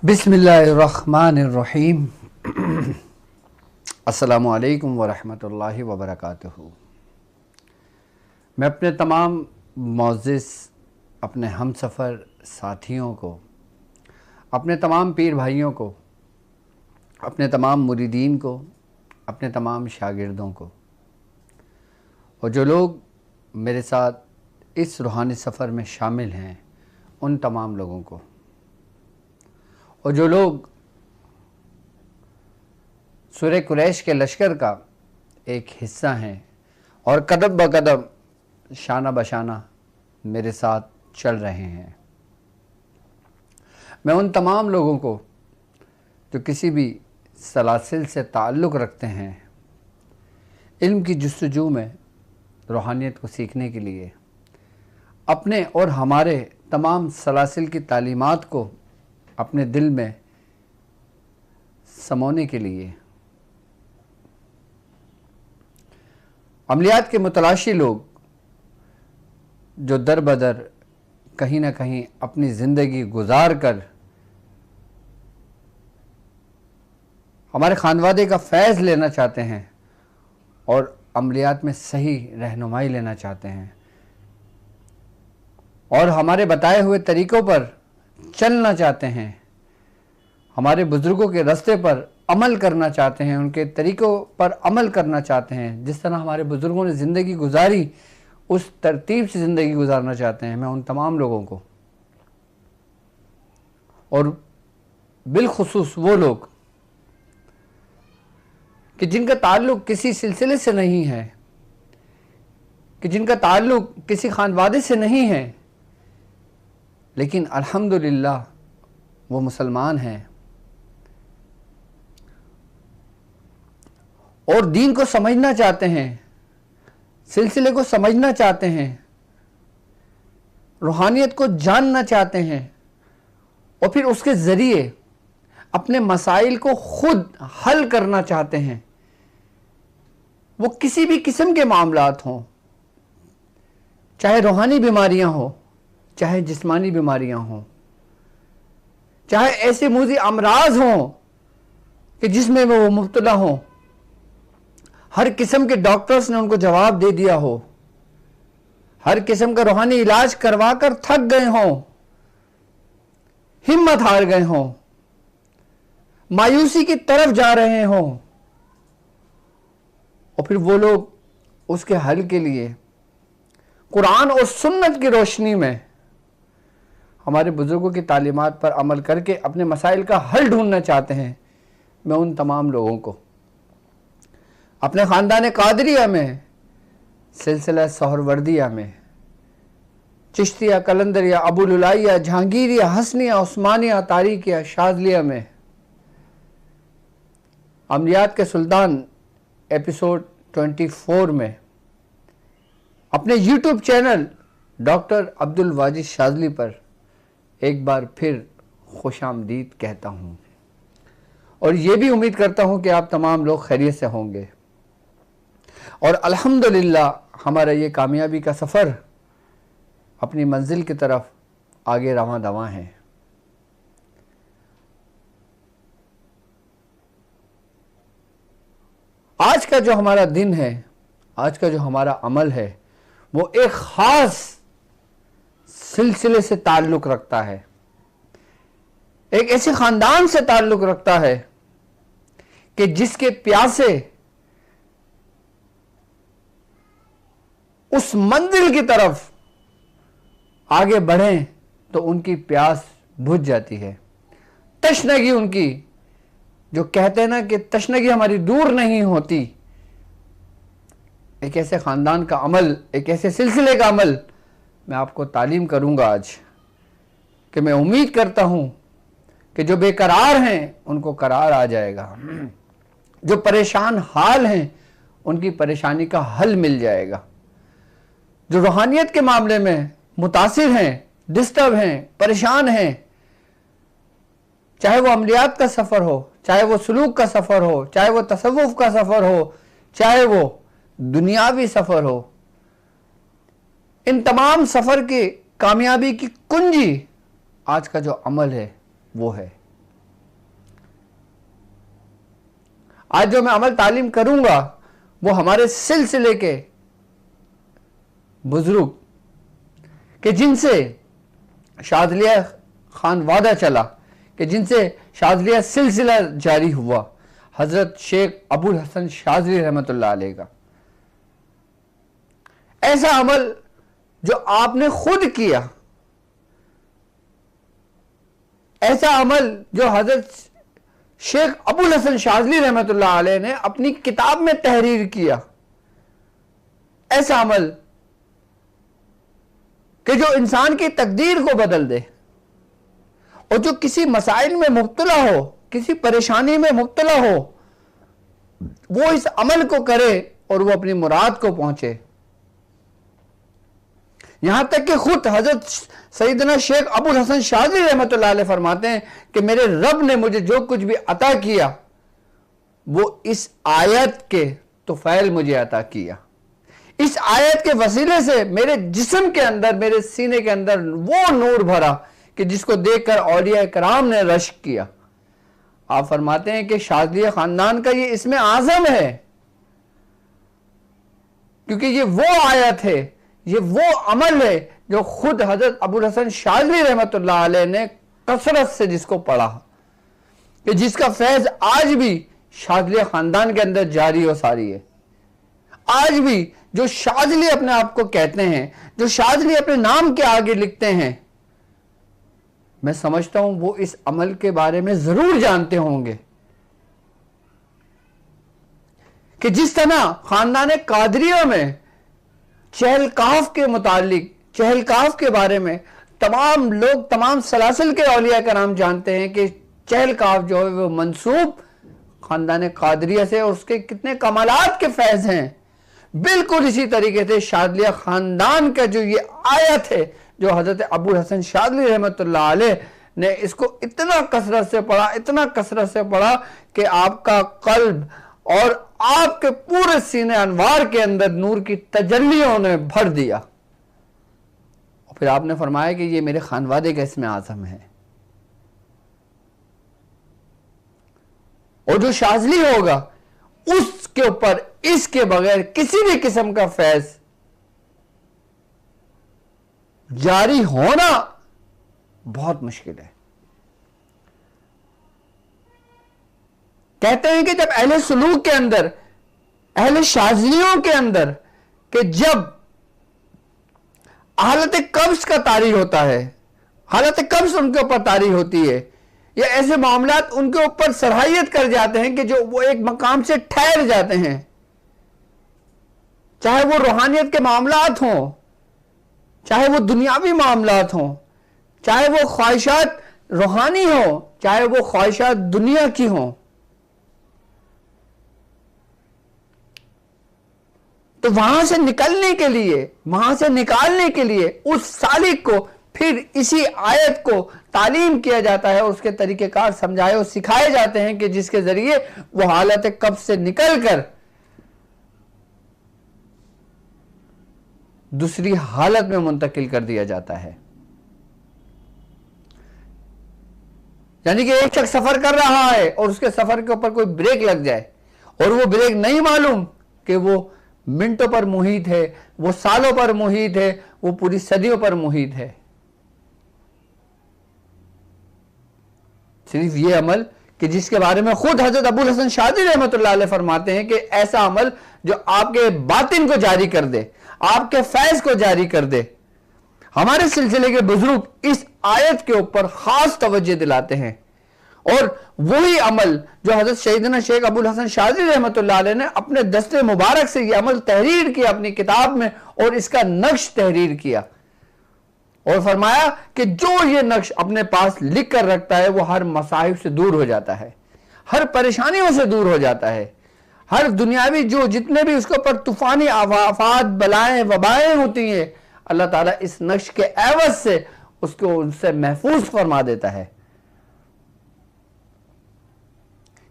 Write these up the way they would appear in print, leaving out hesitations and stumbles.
बिस्मिल्लाहिर्रहमानिर्रहीम। अस्सलामु अलैकुम वरहमतुल्लाहि वबरकातुहू। मैं अपने तमाम मोअज़्ज़िज़ अपने हमसफ़र साथियों को, अपने तमाम पीर भाइयों को, अपने तमाम मुरीदीन को, अपने तमाम शागिर्दों को और जो लोग मेरे साथ इस रूहानी सफ़र में शामिल हैं उन तमाम लोगों को, और जो लोग सूरह कुरैश के लश्कर का एक हिस्सा हैं और कदम ब कदम शाना बशाना मेरे साथ चल रहे हैं, मैं उन तमाम लोगों को जो किसी भी सलासिल से ताल्लुक़ रखते हैं, इल्म की जुस्तजू में रूहानियत को सीखने के लिए, अपने और हमारे तमाम सलासिल की तालीमात को अपने दिल में समोने के लिए, अमलियात के मुतलाशी लोग जो दर बदर कहीं ना कहीं अपनी ज़िंदगी गुजार कर हमारे खानवादे का फैज़ लेना चाहते हैं और अमलियात में सही रहनुमाई लेना चाहते हैं और हमारे बताए हुए तरीक़ों पर चलना चाहते हैं, हमारे बुज़ुर्गों के रास्ते पर अमल करना चाहते हैं, उनके तरीक़ों पर अमल करना चाहते हैं, जिस तरह हमारे बुज़ुर्गों ने ज़िंदगी गुजारी उस तरतीब से ज़िंदगी गुजारना चाहते हैं। मैं उन तमाम लोगों को और बिलखुसूस वो लोग कि जिनका ताल्लुक़ किसी सिलसिले से नहीं है, कि जिनका ताल्लुक़ किसी खानवादे से नहीं है, लेकिन अल्हम्दुलिल्लाह वो मुसलमान हैं और दीन को समझना चाहते हैं, सिलसिले को समझना चाहते हैं, रूहानियत को जानना चाहते हैं और फिर उसके ज़रिए अपने मसाइल को खुद हल करना चाहते हैं। वो किसी भी किस्म के मामलात हों, चाहे रूहानी बीमारियां हों, चाहे जिस्मानी बीमारियां हों, चाहे ऐसे मुज़ी अमराज हों कि जिसमें वो मुब्तला हों, हर किस्म के डॉक्टर्स ने उनको जवाब दे दिया हो, हर किस्म का रूहानी इलाज करवा कर थक गए हों, हिम्मत हार गए हों, मायूसी की तरफ जा रहे हों, और फिर वो लोग उसके हल के लिए कुरान और सुन्नत की रोशनी में हमारे बुज़ुर्गों की तालीमात पर अमल करके अपने मसाइल का हल ढूंढना चाहते हैं। मैं उन तमाम लोगों को अपने ख़ानदान कादरिया में, सिलसिला सोहरवर्दिया में, चिश्तिया, कलंदरिया, अबुलुलाइया, जहांगीरिया, हसनिया, उस्मानिया, तारिकिया, शाज़लिया में, अमलियात के सुल्तान एपिसोड 24 में, अपने YouTube channel doctor Abdul Wajid Shazli पर एक बार फिर खुशामदीद कहता हूँ और ये भी उम्मीद करता हूँ कि आप तमाम लोग खैरियत से होंगे और अल्हम्दुलिल्लाह हमारा ये कामयाबी का सफ़र अपनी मंजिल की तरफ आगे रवां दवां है। आज का जो हमारा दिन है, आज का जो हमारा अमल है, वो एक ख़ास सिलसिले से ताल्लुक़ रखता है, एक ऐसे ख़ानदान से ताल्लुक़ रखता है कि जिसके प्यासे उस मंजिल की तरफ आगे बढ़ें तो उनकी प्यास बुझ जाती है। तशनगी उनकी, जो कहते हैं ना कि तशनगी हमारी दूर नहीं होती, एक ऐसे ख़ानदान का अमल, एक ऐसे सिलसिले का अमल मैं आपको तालीम करूंगा आज, कि मैं उम्मीद करता हूं कि जो बेकरार हैं उनको करार आ जाएगा, जो परेशान हाल हैं उनकी परेशानी का हल मिल जाएगा, जो रूहानियत के मामले में मुतासिर हैं, डिस्टर्ब हैं, परेशान हैं, चाहे वो अमलियात का सफ़र हो, चाहे वो सुलूक का सफ़र हो, चाहे वो तसव्वुफ़ का सफ़र हो, चाहे वो दुनियावी सफ़र हो, इन तमाम सफ़र की कामयाबी की कुंजी आज का जो अमल है वो है। आज जो मैं अमल तालीम करूंगा वो हमारे सिलसिले के बुजुर्ग कि जिनसे शाज़लिया खानवादा चला, कि जिनसे शाज़लिया सिलसिला जारी हुआ, हजरत शेख अबुल हसन शाज़ली रहमतुल्लाह अलैह का ऐसा अमल जो आपने खुद किया, ऐसा अमल जो हजरत शेख अबुल हसन शाज़ली रहमतुल्लाह अलैह ने अपनी किताब में तहरीर किया, ऐसा अमल कि जो इंसान की तकदीर को बदल दे, और जो किसी मसाइल में मुब्तला हो, किसी परेशानी में मुब्तला हो, वो इस अमल को करे और वो अपनी मुराद को पहुंचे। यहां तक कि खुद हजरत सैयदना शेख अबुल हसन शाज़ली रहमतुल्लाह अलैह फरमाते हैं कि मेरे रब ने मुझे जो कुछ भी अता किया वो इस आयत के तुफैल मुझे अता किया। इस आयत के वसीले से मेरे जिस्म के अंदर, मेरे सीने के अंदर वो नूर भरा कि जिसको देखकर औलिया कराम ने रश्क किया। आप फरमाते हैं कि शाज़लिया खानदान का ये इसमें आज़म है, क्योंकि ये वो आयत है, ये वो अमल है जो खुद हजरत अबुल हसन शाज़ली रहमतुल्लाह अलैह ने कसरत से जिसको पढ़ा, कि जिसका फैज आज भी शाज़लिया खानदान के अंदर जारी और सारी है। आज भी जो शाज़ली अपने आप को कहते हैं, जो शाज़ली अपने नाम के आगे लिखते हैं, मैं समझता हूं वो इस अमल के बारे में जरूर जानते होंगे कि जिस तरह खानदान कादरिया में चहलकाफ के मुतालिक, चहलकाफ के बारे में तमाम लोग, तमाम सलासिल के औलिया कराम जानते हैं कि चहलकाफ जो है वो मंसूब खानदान कादरिया से, और उसके कितने कमालात के फैज हैं। बिल्कुल इसी तरीके से शाज़लिया खानदान का जो ये आयत है, जो हजरत अबुल हसन शाज़ली रहमतुल्लाह अलैह ने इसको इतना कसरत से पढ़ा, इतना कसरत से पढ़ा कि आपका कल्ब और आपके पूरे सीने अनवार के अंदर नूर की तजल्लियों ने भर दिया। और फिर आपने फरमाया कि ये मेरे खानवादे का इसमें आज़म है, और जो शाज़ली होगा उसके ऊपर इसके बगैर किसी भी किस्म का फैज जारी होना बहुत मुश्किल है। कहते हैं कि जब अहले सुलूक के अंदर, अहले शाज़लियों के अंदर, कि जब हालत कब्ज़ का तारी होता है, हालत कब्ज़ उनके ऊपर तारी होती है, या ऐसे मामलात उनके ऊपर सराहियत कर जाते हैं कि जो वो एक मकाम से ठहर जाते हैं, चाहे वो रूहानियत के मामलात हों, चाहे वो दुनियावी मामलात हों, चाहे वो ख्वाहिशात रूहानी हो, चाहे वो ख्वाहिशात दुनिया की हों, तो वहां से निकलने के लिए, वहां से निकालने के लिए उस सालिक को फिर इसी आयत को तालीम किया जाता है और उसके तरीकेकार समझाए और सिखाए जाते हैं कि जिसके जरिए वो हालत कब्ज़ से निकलकर दूसरी हालत में मुंतकिल कर दिया जाता है। यानी कि एक शख्स सफर कर रहा है और उसके सफर के ऊपर कोई ब्रेक लग जाए, और वो ब्रेक नहीं मालूम कि वो मिनटों पर मुहित है, वो सालों पर मुहित है, वो पूरी सदियों पर मुहित है। सिर्फ ये अमल कि जिसके बारे में खुद हजरत अबुल हसन शाज़ली रहमतुल्लाह अलैह फरमाते हैं कि ऐसा अमल जो आपके बातिन को जारी कर दे, आपके फैज को जारी कर दे। हमारे सिलसिले के बुजुर्ग इस आयत के ऊपर खास तवज्जो दिलाते हैं, और वही अमल जो हजरत सैयदना शेख अबुल हसन शाज़ली रहमतुल्लाह अलैह ने अपने दस्ते मुबारक से यह अमल तहरीर किया अपनी किताब में, और इसका नक्श तहरीर किया, और फरमाया कि जो ये नक्श अपने पास लिख कर रखता है वो हर मसाइब से दूर हो जाता है, हर परेशानियों से दूर हो जाता है, हर दुनियावी जो जितने भी उसके ऊपर तूफानी आफात, बलाएं, वबाएं होती हैं, अल्लाह ताला इस नक्श के एवज से उसको उनसे महफूज फरमा देता है।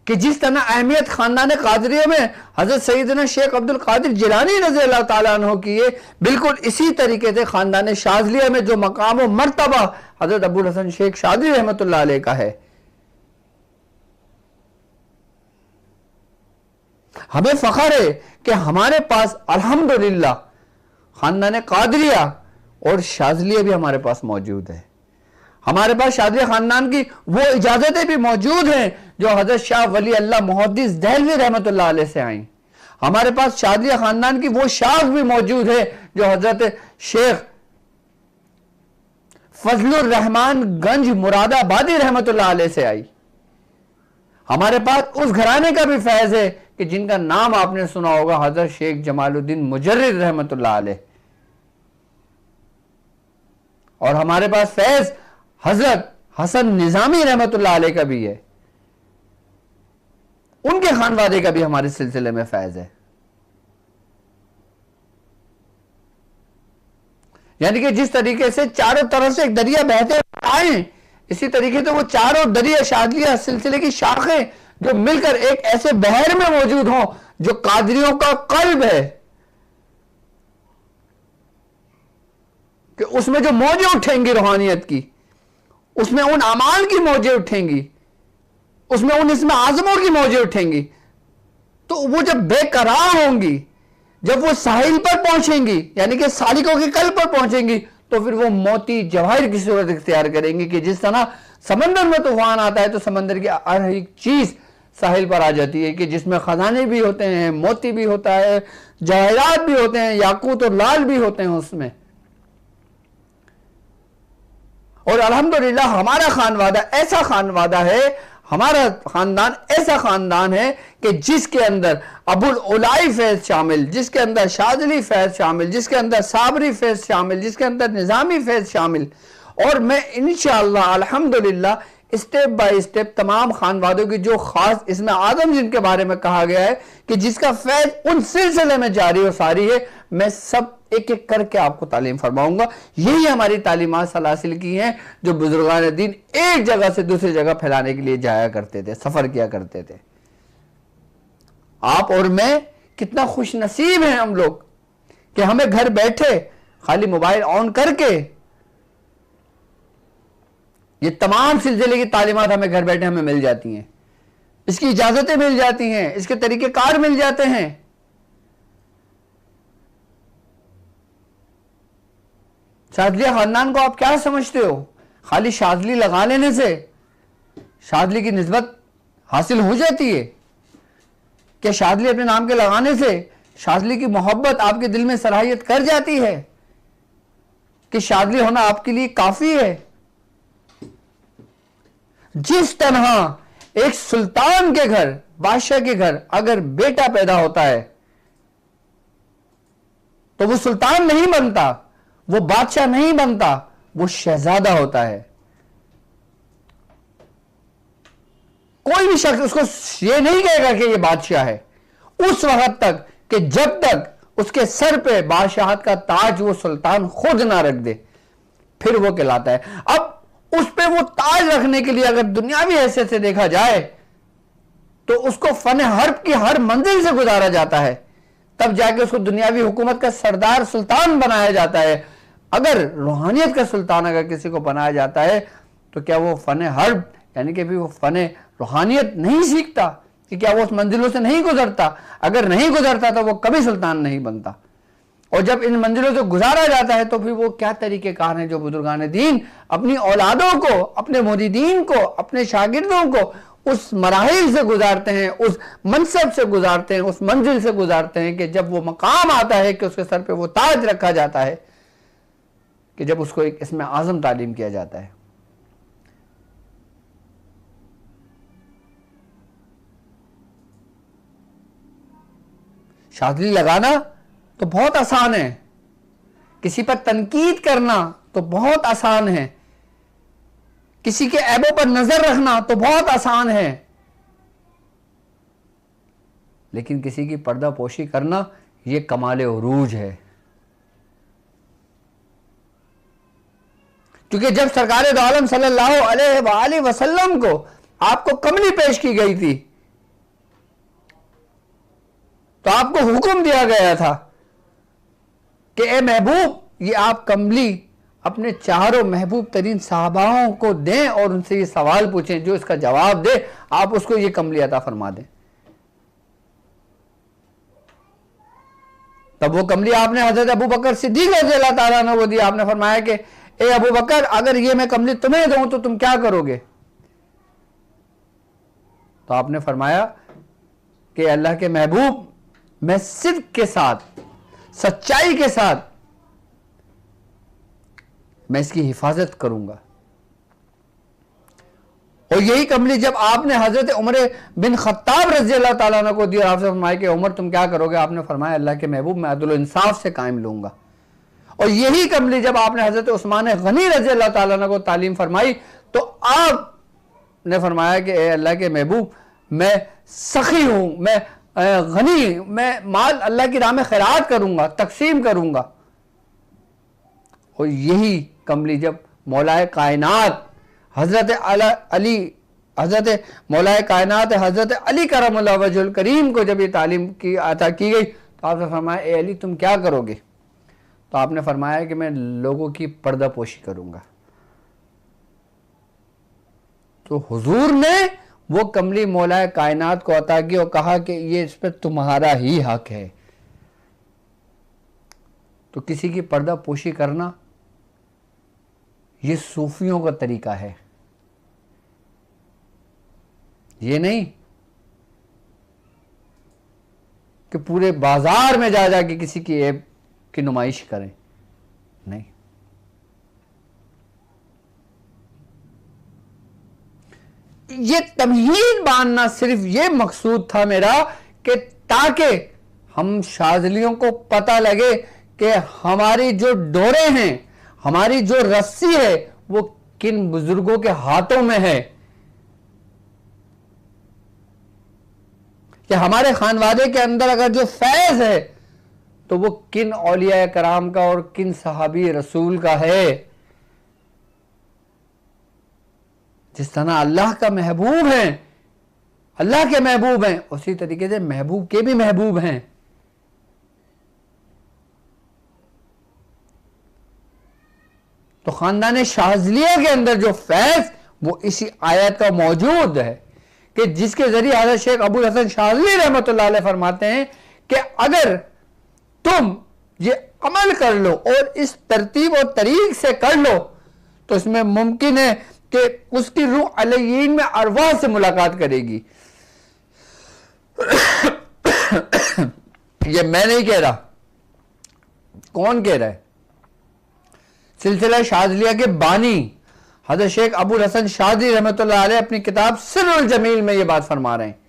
कि जिस तरह अहमियत खानदान कादरिया में हजरत सैयदना शेख अब्दुल कादिर जिलानी रज़ी अल्लाह ताला अन्हु की है, बिल्कुल इसी तरीके से खानदान शाज़लिया में जो मकाम व मर्तबा हजरत अबुल हसन शेख शाज़ली रहमतुल्लाह अलैह का है, हमें फख्र है कि हमारे पास अल्हम्दुलिल्लाह खानदान कादरिया और शाज़लिया भी हमारे पास मौजूद है। हमारे पास शाज़लिया खानदान की वो इजाजतें भी मौजूद हैं जो हजरत शाह वली अल्लाह मुहद्दिस दहलवी रहमतुल्लाह अलैह से आई। हमारे पास शाज़लिया खानदान की वो शाख भी मौजूद है जो हजरत शेख फजलुर रहमान गंज मुरादाबादी रहमतुल्लाह अलैह से आई। हमारे पास उस घराने का भी फैज है कि जिनका नाम आपने सुना होगा, हजरत शेख जमालुद्दीन मुजर्रिद रहमतुल्लाह अलैह। और हमारे पास फैज हजरत हसन निजामी रहमतुल्लाह अलैह का भी है, उनके खानवादे का भी हमारे सिलसिले में फैज है। यानी कि जिस तरीके से चारों तरफ से एक दरिया बहते आए, इसी तरीके से वो चारों दरिया शाज़लिया सिलसिले की शाखें जो मिलकर एक ऐसे बहर में मौजूद हों जो कादरियों का कल्ब है, कि उसमें जो मौजें उठेंगी रूहानियत की, उसमें उन अमाल की मौजें उठेंगी, उसमें उन इसमें आजमों की मौजें उठेंगी, तो वो जब बेकरार होंगी, जब वो साहिल पर पहुंचेंगी, यानी कि सालिकों के कल्ब पर पहुंचेंगी, तो फिर वो मोती जवाहिर की सूरत इख्तियार करेंगे कि जिस तरह समंदर में तूफान आता है तो समंदर की हर एक चीज साहिल पर आ जाती है, कि जिसमें खजाने भी होते हैं, मोती भी होता है, जवाहरात भी होते हैं, याकूत और लाल भी होते हैं उसमें। और अल्हम्दुलिल्लाह हमारा खानवादा ऐसा खानवादा है, हमारा खानदान ऐसा खानदान है कि जिसके अंदर अबुल उलाई फैज शामिल, जिसके अंदर शाज़ली फैज शामिल, जिसके अंदर साबरी फैज शामिल, जिसके अंदर निज़ामी फैज शामिल। और मैं इंशाअल्लाह अल्हम्दुलिल्लाह स्टेप बाय स्टेप तमाम खानवादों की जो खास इसमें आदम जिनके बारे में कहा गया है कि जिसका फैज उन सिलसिले में जारी और सारी है, मैं सब एक एक करके आपको तालीम फरमाऊंगा। यही हमारी तालीमात सलासिल की हैं जो बुजुर्गान दीन एक जगह से दूसरी जगह फैलाने के लिए जाया करते थे, सफर किया करते थे। आप और मैं कितना खुश नसीब हैं हम लोग कि हमें घर बैठे खाली मोबाइल ऑन करके ये तमाम सिलसिले की तालीमात हमें घर बैठे हमें मिल जाती हैं, इसकी इजाजतें मिल जाती हैं, इसके तरीकेकार मिल जाते हैं। शाज़लिया खानदान को आप क्या समझते हो? खाली शाज़ली लगा लेने से शाज़ली की निस्बत हासिल हो जाती है? क्या शाज़ली अपने नाम के लगाने से शाज़ली की मोहब्बत आपके दिल में सलाहियत कर जाती है कि शाज़ली होना आपके लिए काफी है? जिस तरह एक सुल्तान के घर, बादशाह के घर अगर बेटा पैदा होता है तो वो सुल्तान नहीं बनता, वो बादशाह नहीं बनता, वो शहजादा होता है। कोई भी शख्स उसको ये नहीं कहेगा कि ये बादशाह है उस वक्त तक कि जब तक उसके सर पे बादशाहत का ताज वो सुल्तान खुद ना रख दे, फिर वो कहलाता है। अब उस पे वो ताज रखने के लिए अगर दुनियावी हैसियत से देखा जाए तो उसको फन हर्ब की हर मंजिल से गुजारा जाता है, तब जाके उसको दुनियावी हुकूमत का सरदार सुल्तान बनाया जाता है। अगर रूहानियत का सुल्तान अगर किसी को बनाया जाता है तो क्या वो फन हर्ब यानी कि भी वो फन रूहानियत नहीं सीखता? कि क्या वो उस मंजिलों से नहीं गुजरता? अगर नहीं गुजरता तो वो कभी सुल्तान नहीं बनता। और जब इन मंजिलों से गुजारा जाता है तो फिर वो क्या तरीकेकार हैं जो बुजुर्गान दीन अपनी औलादों को, अपने मुरीदीन को, अपने शागिर्दों को उस मराहिल से गुजारते हैं, उस मनसब से गुजारते हैं, उस मंजिल से गुजारते हैं कि जब वो मकाम आता है कि उसके सर पे वो ताज रखा जाता है, कि जब उसको एक इसमें आज़म तालीम किया जाता है। शाज़ली लगाना तो बहुत आसान है, किसी पर तनकीद करना तो बहुत आसान है, किसी के ऐबों पर नजर रखना तो बहुत आसान है, लेकिन किसी की पर्दा पोशी करना यह कमाल उरूज है। क्योंकि जब सरकार दो आलम सल्लल्लाहु अलैहि वसल्लम को आपको कमली पेश की गई थी तो आपको हुक्म दिया गया था कि ए महबूब, ये आप कमली अपने चारों महबूब तरीन साहबाओं को दें और उनसे ये सवाल पूछें, जो इसका जवाब दे आप उसको ये कमली अता फरमा दें। तब वो कमली आपने हजरत अबू बकर सिद्दीक रज़ियल्लाहु ताला अन्हु को दी। आपने फरमाया कि ए अबू बकर, अगर ये मैं कमली तुम्हें दूं तो तुम क्या करोगे? तो आपने फरमाया कि अल्लाह के महबूब, मैं सिद्क के साथ, सच्चाई के साथ मैं इसकी हिफाजत करूंगा। और यही कमली जब आपने हजरत उमर बिन खत्ताब रज़ियल्लाहु ताला अन्हु को दी और आपसे फरमाया कि उमर तुम क्या करोगे? आपने फरमाया अल्लाह के महबूब, मैं अदल इंसाफ से कायम लूंगा। और यही कमली जब आपने हजरत उस्मान गनी रज़ियल्लाहु ताला अन्हु को तालीम फरमाई तो आपने फरमाया कि ए अल्लाह के महबूब, मैं सखी हूं, मैं गनी, मैं माल अल्लाह की राह में खैरात करूंगा, तकसीम करूंगा। और यही कमली जब मौलाए कायनात हजरत अली, हजरत मौलाए कायनात हजरत अली करमुल्लाहु वजहुल करीम को जब ये तालीम की अता की गई तो आपने फरमाया ए अली तुम क्या करोगे? तो आपने फरमाया कि मैं लोगों की पर्दा पोशी करूंगा। तो हुजूर ने वो कमली मौलाए कायनात को अता की और कहा कि ये इस पर तुम्हारा ही हक है। तो किसी की पर्दा पोशी करना ये सूफियों का तरीका है, ये नहीं कि पूरे बाजार में जा जाके किसी की ऐब की नुमाइश करें। नहीं, ये तमहीद बांधना सिर्फ ये मकसूद था मेरा कि ताकि हम शाज़लियों को पता लगे कि हमारी जो डोरे हैं, हमारी जो रस्सी है वो किन बुजुर्गों के हाथों में है, कि हमारे खानवादे के अंदर अगर जो फैज़ है तो वो किन औलिया कराम का और किन सहाबी रसूल का है। जिस तरह अल्लाह का महबूब है, अल्लाह के महबूब हैं, उसी तरीके से महबूब के भी महबूब हैं। तो खानदान शाज़लिया के अंदर जो फैज़ वो इसी आयत का मौजूद है कि जिसके जरिए हज़रत शेख अबुल हसन शाज़ली रहमतुल्लाह अलैह फरमाते हैं कि अगर तुम ये अमल कर लो और इस तरतीब और तरीक से कर लो तो इसमें मुमकिन है कि उसकी रूह अलयीन में अरवाह से मुलाकात करेगी। ये मैं नहीं कह रहा, कौन कह रहा है? सिलसिला शाज़लिया के बानी हज़रत शेख अबुल हसन शाज़ली रहमतुल्लाह अलैह अपनी किताब सिर्रुल जमील में ये बात फरमा रहे हैं।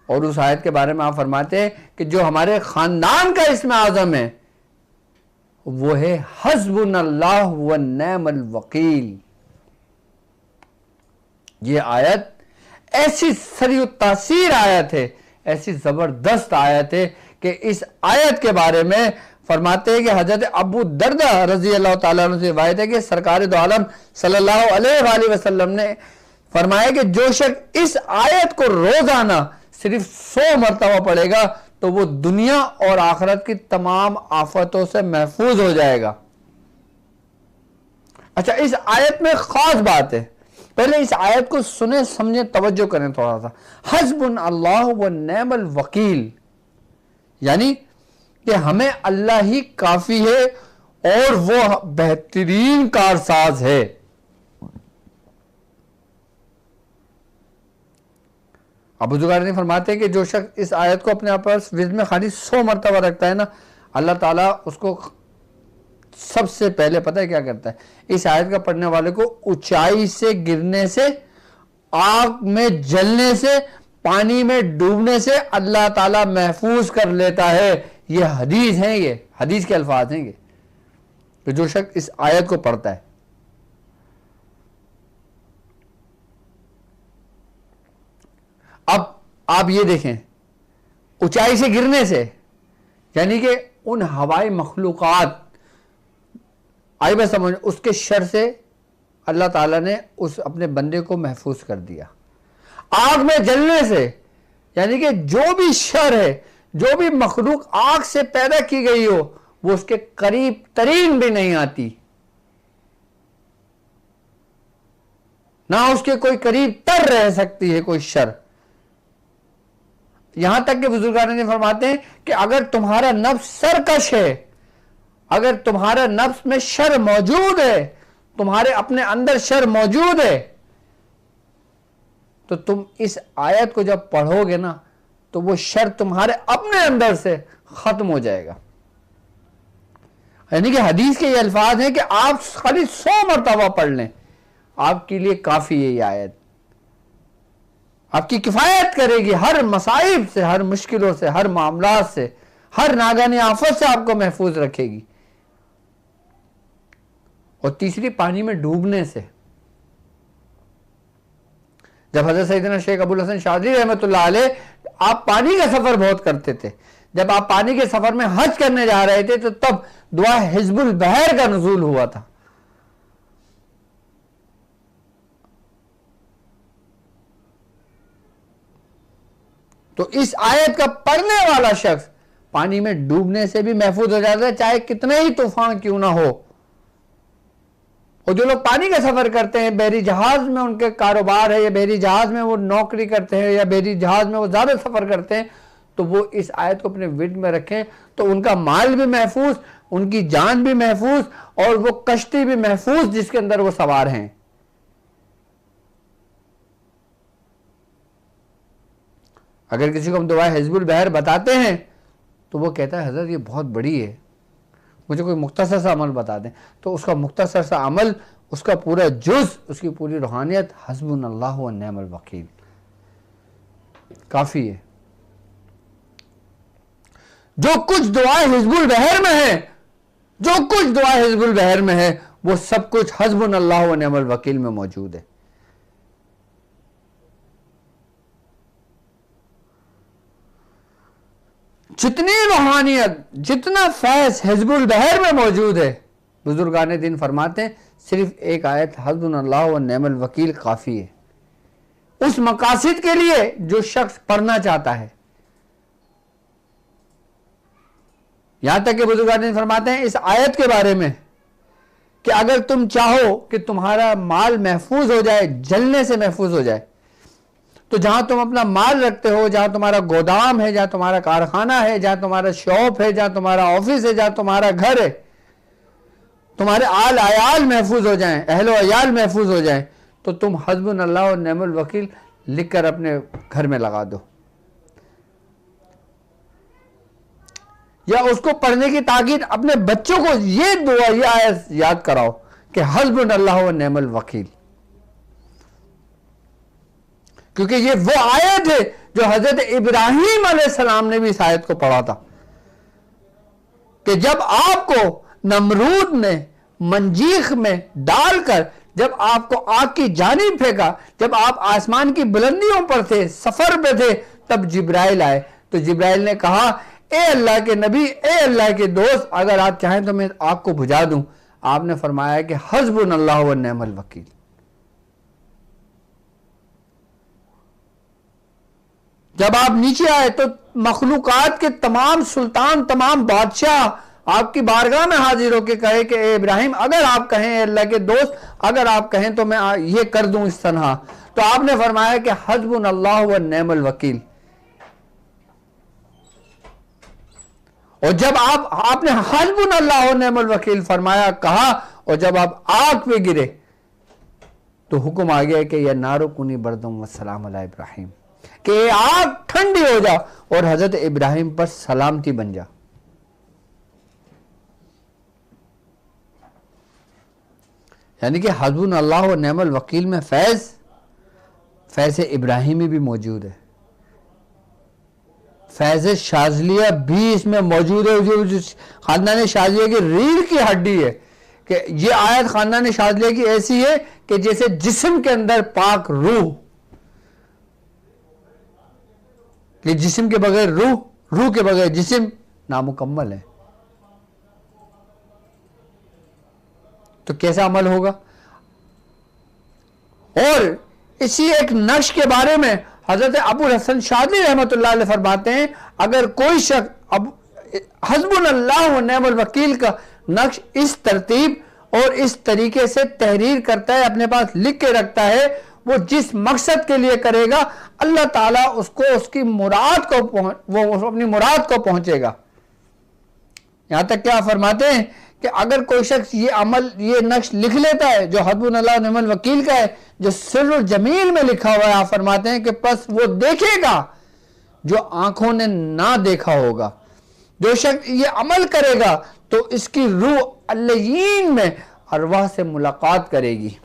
और उस आयत के बारे में आप फरमाते हैं कि जो हमारे खानदान का इसमें आज़म है वो है हस्बुनल्लाह व निअमल वकील। ये आयत ऐसी सरीउ तासीर आयत है, ऐसी जबरदस्त आयत है कि इस आयत के बारे में फरमाते हैं कि हजरत अबू दरदा रजी अल्लाह ताला अन्हु से रिवायत है कि सरकार दो आलम सल्लल्लाहु अलैहि वसल्लम ने फरमाया कि जो शख्स इस आयत को रोजाना सिर्फ 100 मरतबा पढ़ेगा तो वो दुनिया और आखिरत की तमाम आफतों से महफूज हो जाएगा। अच्छा, इस आयत में खास बात है, पहले इस आयत को सुने समझे तवज्जो करें थोड़ा सा। हस्बुन अल्लाह व निअमल वकील, यानी कि हमें अल्लाह ही काफी है और वो बेहतरीन कारसाज है। अबू जुगैर फरमाते कि जो शख्स इस आयत को अपने पास विज़ में खाली 100 मरतबा रखता है ना, अल्लाह ताला उसको सबसे पहले पता है क्या करता है? इस आयत का पढ़ने वाले को ऊंचाई से गिरने से, आग में जलने से, पानी में डूबने से अल्लाह ताला महफूज कर लेता है। ये हदीस है, ये हदीस के अल्फाज हैं ये। तो जो शख्स इस आयत को पढ़ता है, अब आप ये देखें, ऊंचाई से गिरने से यानी कि उन हवाई मखलूकात, आई बात समझ, उसके शर से अल्लाह ताला ने उस अपने बंदे को महफूज कर दिया। आग में जलने से यानी कि जो भी शर है, जो भी मखलूक आग से पैदा की गई हो वो उसके करीब तरीन भी नहीं आती, ना उसके कोई करीब तर रह सकती है कोई शर। यहां तक के बुजुर्गान ने फरमाते हैं कि अगर तुम्हारा नफ्स सरकश है, अगर तुम्हारा नफ्स में शर मौजूद है, तुम्हारे अपने अंदर शर मौजूद है, तो तुम इस आयत को जब पढ़ोगे ना तो वो शर तुम्हारे अपने अंदर से खत्म हो जाएगा। यानी कि हदीस के ये अल्फाज हैं कि आप खाली 100 मरतबा पढ़ लें, आपके लिए काफी है ये आयत, आपकी किफायत करेगी हर मसाइब से, हर मुश्किलों से, हर मामलात से, हर नागानी आफत से आपको महफूज रखेगी। और तीसरी, पानी में डूबने से। जब हजरत सैयदना शेख अबुल हसन शाज़िली रहमतुल्लाह अलैह, आप पानी का सफर बहुत करते थे, जब आप पानी के सफर में हज करने जा रहे थे तो तब दुआ हिज़्बुल बहर का नुज़ूल हुआ था। तो इस आयत का पढ़ने वाला शख्स पानी में डूबने से भी महफूज हो जाता है, चाहे कितने ही तूफान क्यों ना हो। और जो लोग पानी का सफर करते हैं, बहरी जहाज में उनके कारोबार है, या बहरी जहाज में वो नौकरी करते हैं, या बहरी जहाज में वो ज्यादा सफर करते हैं, तो वो इस आयत को अपने विद में रखें, तो उनका माल भी महफूज, उनकी जान भी महफूज, और वो कश्ती भी महफूज जिसके अंदर वो सवार हैं। अगर किसी को हम दुआ हिज़्बुल बहर बताते हैं तो वो कहता है हजरत ये बहुत बड़ी है, मुझे कोई मुख्तसर सा अमल बता दें, तो उसका मुख्तसर सा अमल, उसका पूरा जुज़, उसकी पूरी रूहानियत हस्बुनल्लाहु व निअमल वकील काफी है। जो कुछ दुआ हिज़्बुल बहर में है, जो कुछ दुआ हिज़्बुल बहर में है, वो सब कुछ हस्बुनल्लाहु व निअमल वकील में मौजूद है। जितनी रूहानियत, जितना फैज़ हिज़्बुल बहर में मौजूद है, बुजुर्गान दीन फरमाते हैं सिर्फ एक आयत हस्बुनल्लाहु व निअमल वकील काफी है उस मकासद के लिए जो शख्स पढ़ना चाहता है। यहां तक कि बुजुर्गान दीन फरमाते हैं इस आयत के बारे में कि अगर तुम चाहो कि तुम्हारा माल महफूज हो जाए, जलने से महफूज हो जाए, तो जहां तुम अपना माल रखते हो, जहां तुम्हारा गोदाम है, जहां तुम्हारा कारखाना है, जहां तुम्हारा शॉप है, जहां तुम्हारा ऑफिस है, जहां तुम्हारा घर है, तुम्हारे आल आयाल महफूज हो जाएं, अहलो अयाल महफूज हो जाएं, तो तुम हस्बुनल्लाह व निअमल वकील लिखकर अपने घर में लगा दो, या उसको पढ़ने की ताकीद अपने बच्चों को ये दुआ, ये आयत याद कराओ कि हस्बुनल्लाह व निअमल वकील, क्योंकि ये वो आयत है जो हजरत इब्राहीम अलैहिस्सलाम ने भी इस आयत को पढ़ा था कि जब आपको नमरूद ने मंजीख में डालकर, जब आपको आग की जानिब फेंका, जब आप आसमान की बुलंदियों पर थे, सफर पे थे, तब जिब्राइल आए, तो जिब्राइल ने कहा ए अल्लाह के नबी, ए अल्लाह के दोस्त, अगर आप चाहें तो मैं आग को बुझा दूं। आपने फरमाया कि हस्बुनल्लाह व निअमल वकील। जब आप नीचे आए तो मखलूकात के तमाम सुल्तान, तमाम बादशाह आपकी बारगाह में हाजिर होकर कहे कि ए इब्राहिम, अगर आप कहें अल्लाह के दोस्त, अगर आप कहें तो मैं ये कर दूं इस तरह। तो आपने फरमाया कि हस्बुनल्लाह व निअमल वकील। और जब आपने हस्बुनल्लाह व निअमल वकील फरमाया, कहा, और जब आप आग पे गिरे तो हुक्म आ गया कि यह नारुकुनी बरदुम व सलाम अला इब्राहिम, कि आग ठंडी हो जा और हजरत इब्राहिम पर सलामती बन जा। यानी कि हस्बुनल्लाह व निअमल वकील में फैज़ इब्राहिमी भी मौजूद है, फैज़ शाज़लिया भी इसमें मौजूद है, जो खानदान शाज़लिया की रीढ़ की हड्डी है। कि ये आयत खानदान शाज़लिया की ऐसी है कि जैसे जिस्म के अंदर पाक रूह, कि जिस्म के बगैर रूह, रूह के बगैर जिस्म नामुकम्मल है। तो कैसा अमल होगा? और इसी एक नक्श के बारे में हजरत अबुल हसन शाज़िली रहमतुल्लाह अलैह फरमाते हैं, अगर कोई शख्स हस्बुनल्लाह व निअमल वकील का नक्श इस तरतीब और इस तरीके से तहरीर करता है, अपने पास लिख के रखता है, वो जिस मकसद के लिए करेगा अल्लाह ताला उसको उसकी मुराद को वो अपनी मुराद को पहुंचेगा। यहां तक क्या फरमाते हैं कि अगर कोई शख्स ये अमल ये नक्श लिख लेता है जो हस्बुनल्लाह व निअमल वकील का है, जो सिर्रुल जमील में लिखा हुआ है, आप फरमाते हैं कि बस वो देखेगा जो आंखों ने ना देखा होगा। जो शख्स ये अमल करेगा तो इसकी रूह अल्लयीन में अरवाह से मुलाकात करेगी।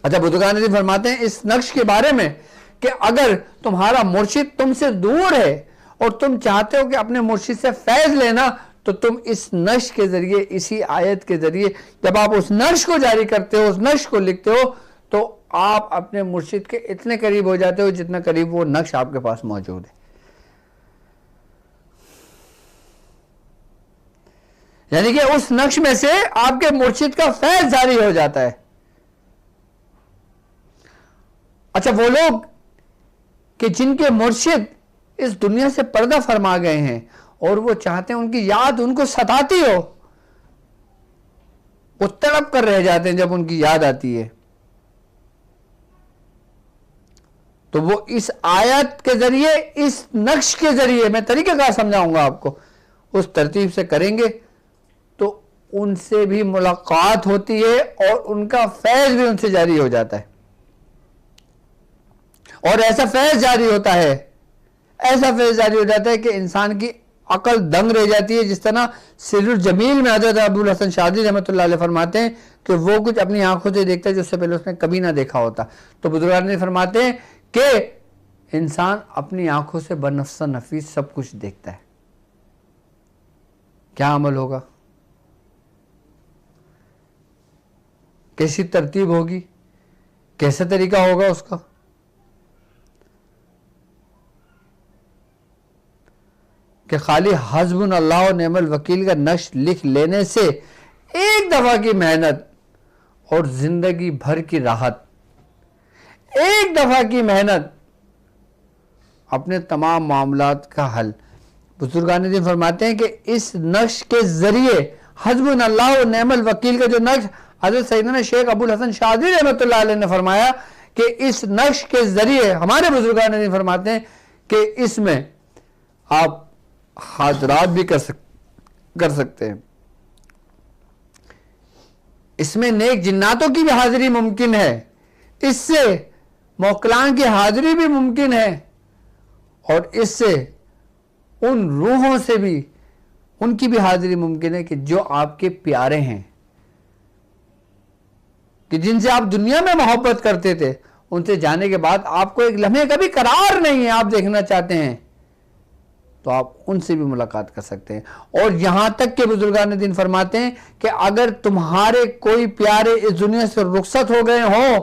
अच्छा, बुजुर्गान फरमाते हैं इस नक्श के बारे में कि अगर तुम्हारा मुर्शिद तुमसे दूर है और तुम चाहते हो कि अपने मुर्शिद से फैज लेना, तो तुम इस नक्श के जरिए, इसी आयत के जरिए जब आप उस नक्श को जारी करते हो, उस नक्श को लिखते हो, तो आप अपने मुर्शिद के इतने करीब हो जाते हो जितना करीब वो नक्श आपके पास मौजूद है। यानी कि उस नक्श में से आपके मुर्शिद का फैज जारी हो जाता है। अच्छा, वो लोग कि जिनके मुर्शिद इस दुनिया से पर्दा फरमा गए हैं और वो चाहते हैं उनकी याद उनको सताती हो, वो तड़प कर रह जाते हैं जब उनकी याद आती है, तो वो इस आयत के जरिए, इस नक्श के जरिए, मैं तरीक़ाकार समझाऊंगा आपको, उस तरतीब से करेंगे तो उनसे भी मुलाकात होती है और उनका फैज भी उनसे जारी हो जाता है। और ऐसा फैज जारी होता है, ऐसा फैज जारी हो जाता है कि इंसान की अकल दंग रह जाती है। जिस तरह सिरुल जमील में हज़रत अबुल हसन शादी रहमतुल्लाह अलैह फरमाते हैं कि वो कुछ अपनी आंखों से देखता है जो उससे पहले उसने कभी ना देखा होता। तो बुजुर्गान ने फरमाते हैं कि इंसान अपनी आंखों से बनफ्स नफीस सब कुछ देखता है। क्या अमल होगा, कैसी तरतीब होगी, कैसा तरीका होगा उसका? कि खाली हस्बुनल्लाह व निअमल वकील का नक्श लिख लेने से एक दफा की मेहनत और जिंदगी भर की राहत, एक दफा की मेहनत, अपने तमाम मामलात का हल। बुजुर्गान दिन फरमाते हैं कि इस नक्श के जरिए हस्बुनल्लाह व निअमल वकील का जो नक्श हज़रत सैयदना शेख अबुल हसन शादी रहमतुल्लाह अलैह ने फरमाया कि इस नक्श के जरिए हमारे बुजुर्गान दिन फरमाते हैं कि इसमें आप हाजरात भी कर सकते हैं, इसमें नेक जिन्नातों की भी हाजिरी मुमकिन है, इससे मौकलान की हाजिरी भी मुमकिन है और इससे उन रूहों से भी उनकी भी हाजिरी मुमकिन है कि जो आपके प्यारे हैं, कि जिनसे आप दुनिया में मोहब्बत करते थे, उनसे जाने के बाद आपको एक लम्हे का भी करार नहीं है, आप देखना चाहते हैं, तो आप उनसे भी मुलाकात कर सकते हैं। और यहां तक के बुजुर्गान दिन फरमाते हैं कि अगर तुम्हारे कोई प्यारे इस दुनिया से रुखसत हो गए हो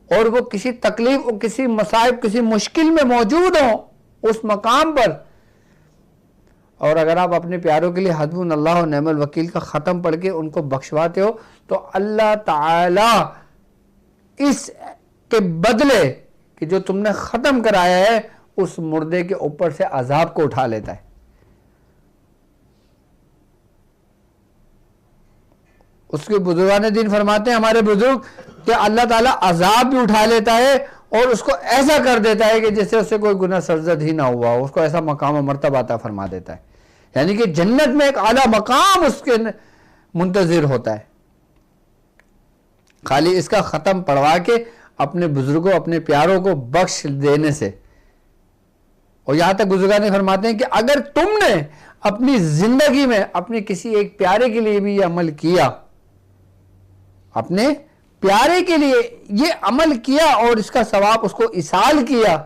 और वो किसी तकलीफ और किसी मसाइब, किसी मुश्किल में मौजूद हो उस मकाम पर, और अगर आप अपने प्यारों के लिए हस्बुनल्लाह व निअमल वकील का ख़त्म पढ़ के उनको बख्शवाते हो, तो अल्लाह ताला इस के बदले कि जो तुमने ख़त्म कराया है उस मुर्दे के ऊपर से अजाब को उठा लेता है। उसके बुजुर्गान दीन फरमाते हैं हमारे बुजुर्ग कि अल्लाह ताला अजाब भी उठा लेता है और उसको ऐसा कर देता है कि जैसे उससे कोई गुनाह सरजद ही ना हुआ, उसको ऐसा मकाम मर्तबा अता फरमा देता है। यानी कि जन्नत में एक आला मकाम उसके मुंतजिर होता है, खाली इसका ख़त्म पढ़वा के अपने बुजुर्गों, अपने प्यारों को बख्श देने से। और यहां तक बुजुर्गान फरमाते हैं कि अगर तुमने अपनी जिंदगी में अपने किसी एक प्यारे के लिए भी ये अमल किया, अपने प्यारे के लिए ये अमल किया और इसका सवाब उसको इसाल किया,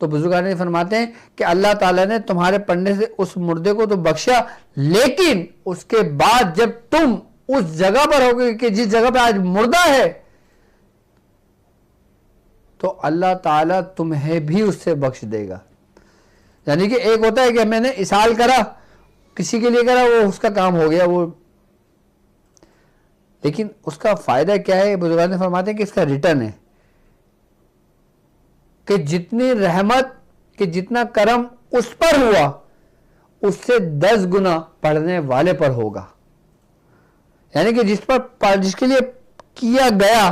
तो बुजुर्गान फरमाते हैं कि अल्लाह ताला ने तुम्हारे पढ़ने से उस मुर्दे को तो बख्शा, लेकिन उसके बाद जब तुम उस जगह पर होगे कि जिस जगह पर आज मुर्दा है, तो अल्लाह ताला तुम्हें भी उससे बख्श देगा। यानी कि एक होता है कि मैंने इसाल करा, किसी के लिए करा, वो उसका काम हो गया वो, लेकिन उसका फायदा क्या है? बुजुर्गान फरमाते हैं कि इसका रिटर्न है कि जितनी रहमत, कि जितना करम उस पर हुआ उससे 10 गुना पढ़ने वाले पर होगा। यानी कि जिसके लिए किया गया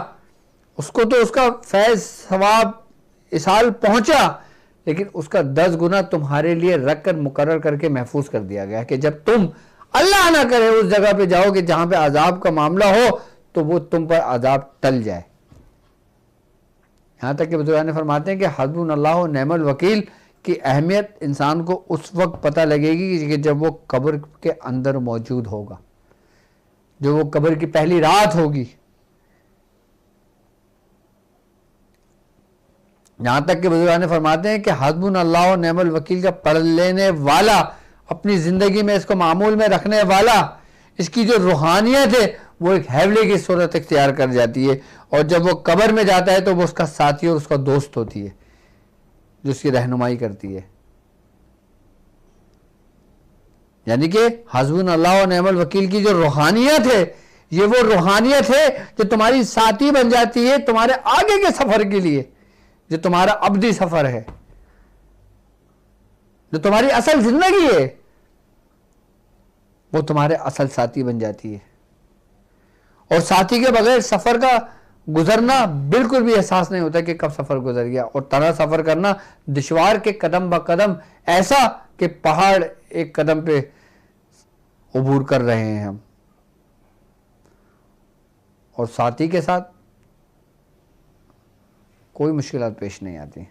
उसको तो उसका फैज सवाब इसाल पहुंचा, लेकिन उसका 10 गुना तुम्हारे लिए रख कर मुकर्रर करके महफूज कर दिया गया कि जब तुम अल्लाह ना करे उस जगह पे जाओगे जहां पे अजाब का मामला हो, तो वो तुम पर अजाब टल जाए। यहां तक कि बुजुर्गान फरमाते हैं कि हस्बुनल्लाह व निअमल वकील की अहमियत इंसान को उस वक्त पता लगेगी कि जब वो कब्र के अंदर मौजूद होगा, जो वो कब्र की पहली रात होगी। यहां तक कि बुजुर्गान फरमाते हैं कि हस्बुनल्लाह व निअमल वकील का पढ़ लेने वाला, अपनी जिंदगी में इसको मामूल में रखने वाला, इसकी जो रूहानियत है वो एक हैवले की सूरत इख्तियार कर जाती है, और जब वो कब्र में जाता है तो वो उसका साथी और उसका दोस्त होती है जो उसकी रहनुमाई करती है। यानी कि हस्बुनल्लाह व निअमल वकील की जो रूहानियत है, ये वो रूहानियत है जो तुम्हारी साथी बन जाती है तुम्हारे आगे के सफर के लिए, जो तुम्हारा अब्दी सफर है, जो तुम्हारी असल जिंदगी है, वो तुम्हारे असल साथी बन जाती है। और साथी के बगैर सफर का गुजरना बिल्कुल भी एहसास नहीं होता कि कब सफर गुजर गया, और तरह सफर करना दुश्वार के कदम ब कदम, ऐसा कि पहाड़ एक कदम पे उबूर कर रहे हैं हम, और साथी के साथ कोई मुश्किलात पेश नहीं आती।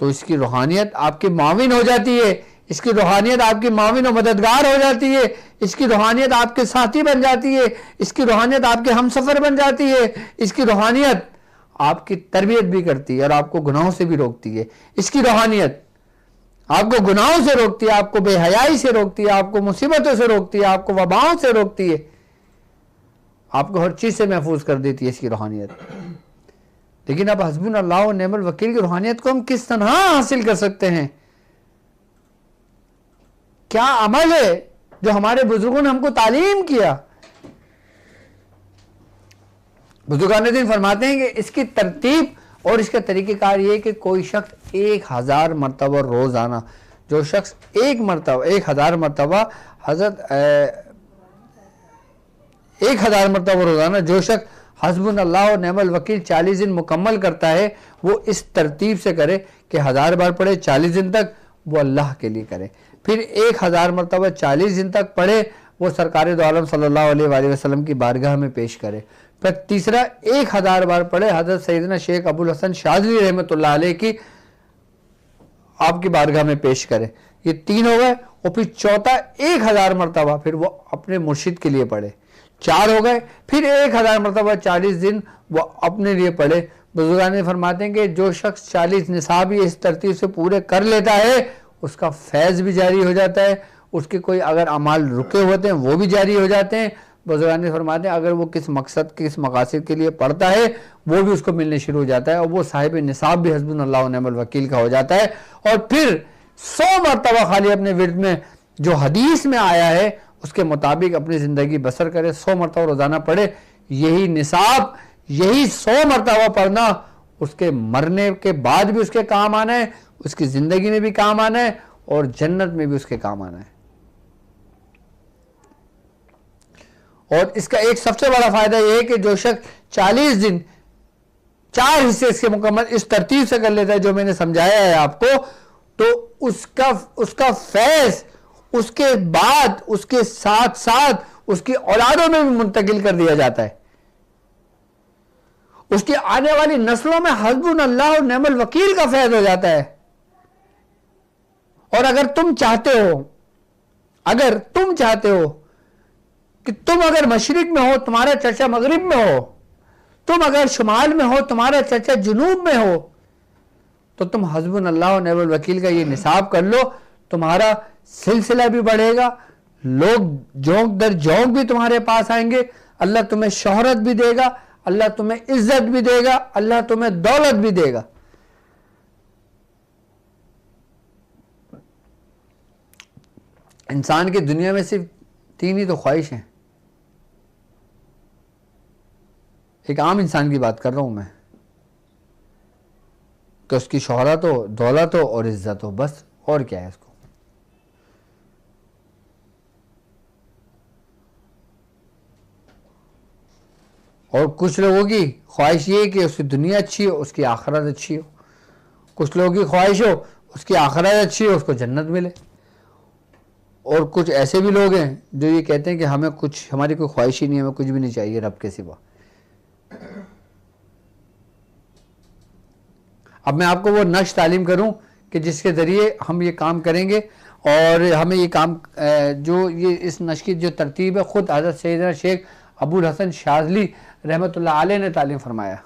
तो इसकी रूहानियत आपकी माविन हो जाती है, इसकी रूहानियत आपकी माविन और मददगार हो जाती है, इसकी रूहानियत आपके साथी बन जाती है, इसकी रूहानियत आपके हमसफर बन जाती है, इसकी रूहानियत आपकी तरबियत भी करती है और आपको गुनाहों से भी रोकती है। इसकी रूहानियत आपको गुनाहों से रोकती है, आपको बेहयाई से रोकती है, आपको मुसीबतों से रोकती है, आपको वबाओं से रोकती है, आपको हर चीज से महफूज कर देती है इसकी रूहानियत। लेकिन अब हस्बुनल्लाह व निअमल वकील की रूहानियत को हम किस तरह हासिल कर सकते हैं? क्या अमल है जो हमारे बुजुर्गों ने हमको तालीम किया? बुजुर्गान दिन फरमाते हैं कि इसकी तरतीब और इसका तरीक़ेकार ये कि कोई शख्स 1000 मरतबा रोजाना, जो शख्स 1000 मरतबा हजरत 1000 मरतबा रोजाना जो शख्स हस्बुनल्लाह व निअमल वकील 40 दिन मुकम्मल करता है, वो इस तरतीब से करे कि 1000 बार पढ़े 40 दिन तक, वो अल्लाह के लिए करे। फिर 1000 मरतबा 40 दिन तक पढ़े, वो सरकार दो आलम सल्लल्लाहु अलैहि वसल्लम की बारगाह में पेश करे। फिर तीसरा 1000 बार पढ़े हजरत सैयदना शेख अबुल हसन शाज़ली रहमतुल्लाह अलैह की आपकी बारगाह में पेश करे। ये 3 हो गए। और फिर चौथा 1000 मरतबा फिर वो अपने मुर्शिद के लिए पढ़े। 4 हो गए। फिर 1000 मरतबा 40 दिन वो अपने लिए पढ़े। बुजुर्गान फरमाते हैं कि जो शख्स 40 निसाब ही इस तरतीब से पूरे कर लेता है, उसका फैज़ भी जारी हो जाता है, उसके कोई अगर अमाल रुके होते हैं वो भी जारी हो जाते हैं। बुजुर्गान फरमाते हैं अगर वो किस मकसद किस मकासद के लिए पढ़ता है वो भी उसको मिलने शुरू हो जाता है, और वो साहिब निसाब भी हस्बुनल्लाह व निअमल वकील का हो जाता है। और फिर 100 मरतबा खाली अपने विर्द में जो हदीस में आया है उसके मुताबिक अपनी ज़िंदगी बसर करे, 100 मरतबा रोज़ाना पढ़े। यही निसाब, यही 100 मरतबा पढ़ना उसके मरने के बाद भी उसके काम आना है, उसकी ज़िंदगी में भी काम आना है, और जन्नत में भी उसके काम आना है। और इसका एक सबसे बड़ा फायदा यह है कि जो शख्स 40 दिन 4 हिस्से इसके मुकम्मल इस तरतीब से कर लेता है जो मैंने समझाया है आपको, तो उसका फैज़ उसके बाद उसके साथ साथ उसकी औलादों में भी मुंतकिल कर दिया जाता है। उसकी आने वाली नस्लों में हस्बुनल्लाह व निअमल वकील का फैज़ हो जाता है। और अगर तुम चाहते हो कि तुम अगर मशरिक में हो तुम्हारा चर्चा मगरिब में हो, तुम अगर शुमाल में हो तुम्हारा चर्चा जुनूब में हो, तो तुम हस्बुनल्लाह व निअमल वकील का ये निसाब कर लो, तुम्हारा सिलसिला भी बढ़ेगा, लोग जोंक दर जोंक भी तुम्हारे पास आएंगे, अल्लाह तुम्हें शोहरत भी देगा, अल्लाह तुम्हें इज्जत भी देगा, अल्लाह तुम्हें दौलत भी देगा। इंसान की दुनिया में सिर्फ 3 ही तो ख्वाहिश हैं। एक आम इंसान की बात कर रहा हूं मैं, कि उसकी शोहरत हो, दौलत हो और इज्जत हो, बस। और क्या है इसको? और कुछ लोगों की ख्वाहिश ये है कि उसकी दुनिया अच्छी हो, उसकी आखिरत अच्छी हो। कुछ लोगों की ख्वाहिश हो उसकी आखिरत अच्छी हो, उसको जन्नत मिले। और कुछ ऐसे भी लोग हैं जो ये कहते हैं कि हमें कुछ, हमारी कोई ख्वाहिश ही नहीं, हमें कुछ भी नहीं चाहिए रब के सिवा। अब मैं आपको वो नक्श तालीम करूं कि जिसके ज़रिए हम ये काम करेंगे, और हमें ये काम जो ये इस नक्श की जो तरतीब है ख़ुद हज़रत सैयदना शेख अबुल हसन शाज़ली रहमतुल्लाह अलैह ने तालीम फरमाया।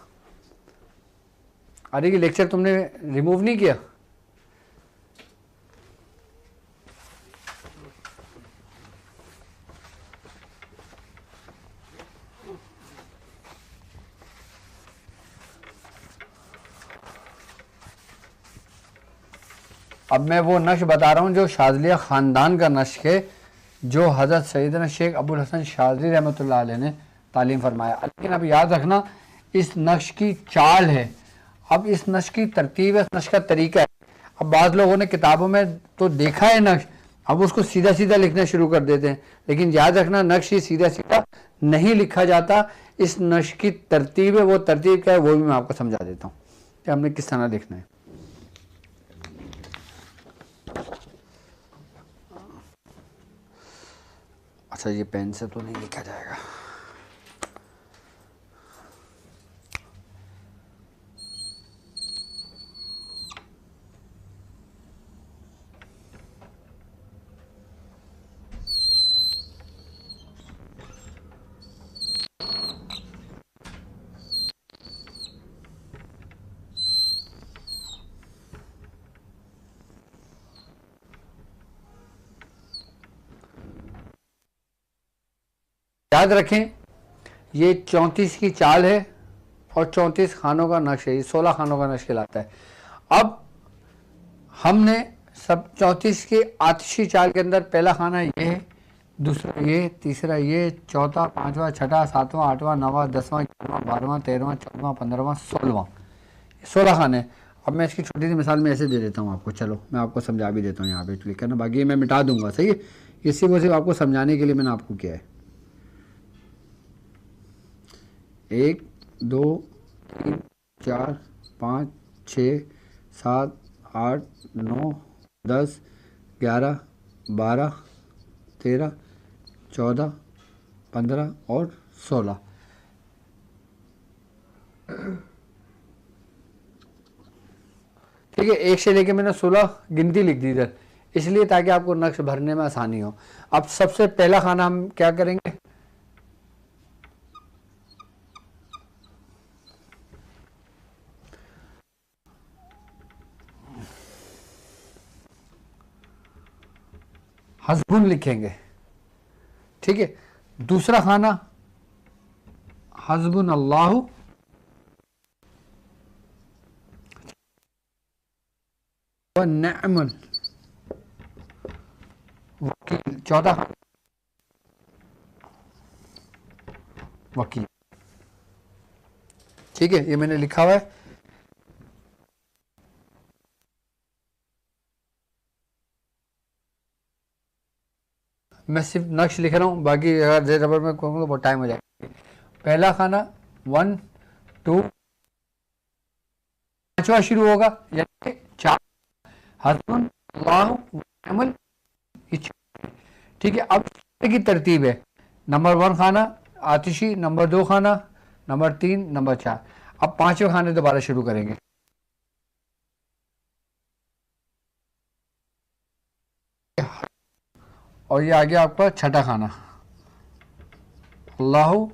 अरे ये लेक्चर तुमने रिमूव नहीं किया? अब मैं वो नक्श बता रहा हूँ जो शाज़लिया ख़ानदान का नक्श है, जो हज़रत सैयदना शेख अबुल हसन शाज़ली रहमतुल्लाह अलैह ने तालीम फरमाया। लेकिन अब याद रखना इस नक्श की चाल है, अब इस नक्श की तरतीब है, इस नक्श का तरीका है। अब बाज़ लोगों ने किताबों में तो देखा है नक्श, अब उसको सीधा सीधा लिखना शुरू कर देते हैं। लेकिन याद रखना नक्श ही सीधा सीधा नहीं लिखा जाता। इस नक्श की तरतीब है, वो तरतीब क्या है वो भी मैं आपको समझा देता हूँ कि हमने किस तरह लिखना है। अच्छा, ये पेन से तो नहीं लिखा जाएगा। याद रखें ये 34 की चाल है और 34 खानों का नक्श है, ये 16 खानों का नक्श कहलाता है। अब हमने सब 34 के आतिशी चाल के अंदर पहला खाना ये है, दूसरा ये, तीसरा ये, चौथा, पांचवा, छठा, सातवां, आठवां, नौवां, 10वां, 11वां, 12वां, 13वां, 14वां, 15वां, 16वां, 16 खाने। अब मैं इसकी छोटी सी मिसाल में ऐसे दे देता हूँ आपको, चलो मैं आपको समझा भी देता हूँ यहाँ पे क्लिक करना, बाकी मैं मिटा दूंगा, सही है। इसी वो सिर्फ आपको समझाने के लिए मैंने आपको किया है। 1 2 3 4 5 6 7 8 9 10 11 12 13 14 15 और 16। ठीक है, 1 से लेके मैंने 16 गिनती लिख दी इधर, इसलिए ताकि आपको नक्श भरने में आसानी हो। अब सबसे पहला खाना हम क्या करेंगे, हस्बुन लिखेंगे। ठीक है, दूसरा खाना हस्बुन अल्लाहु व निअमल वकील। चौथा खाना वकील। ठीक है, ये मैंने लिखा हुआ है। मैं सिर्फ नक्श लिख रहा हूँ, बाकी अगर जेर रबर में कहूँगा बहुत टाइम हो जाएगा। पहला खाना 1 2 पांचवा शुरू होगा, यानी 4 हस्बुन अल्लाहु व निअमल। ठीक है, अब की तरतीब है, नंबर 1 खाना आतिशी, नंबर 2 खाना, नंबर 3, नंबर 4। अब 5वें खाने दोबारा शुरू करेंगे। और ये आ गया आपका छठा खाना अल्लाहु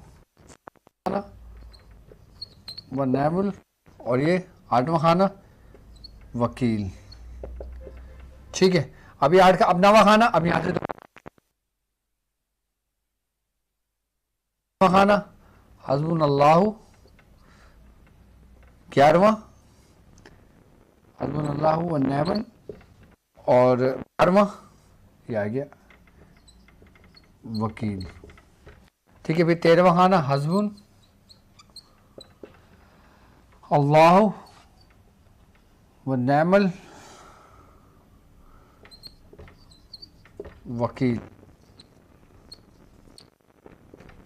व निअमल, और ये 8वां खाना वकील। ठीक है, अब ये 8 का, अब 9वां खाना, अब यहाँ से खाना हस्बुन अल्लाहु, 11वां हस्बुन अल्लाहु व निअमल, और 12वां ये आ गया वकील। ठीक है, फिर 13वां खाना हस्बुन अल्लाहु व निअमल वकील।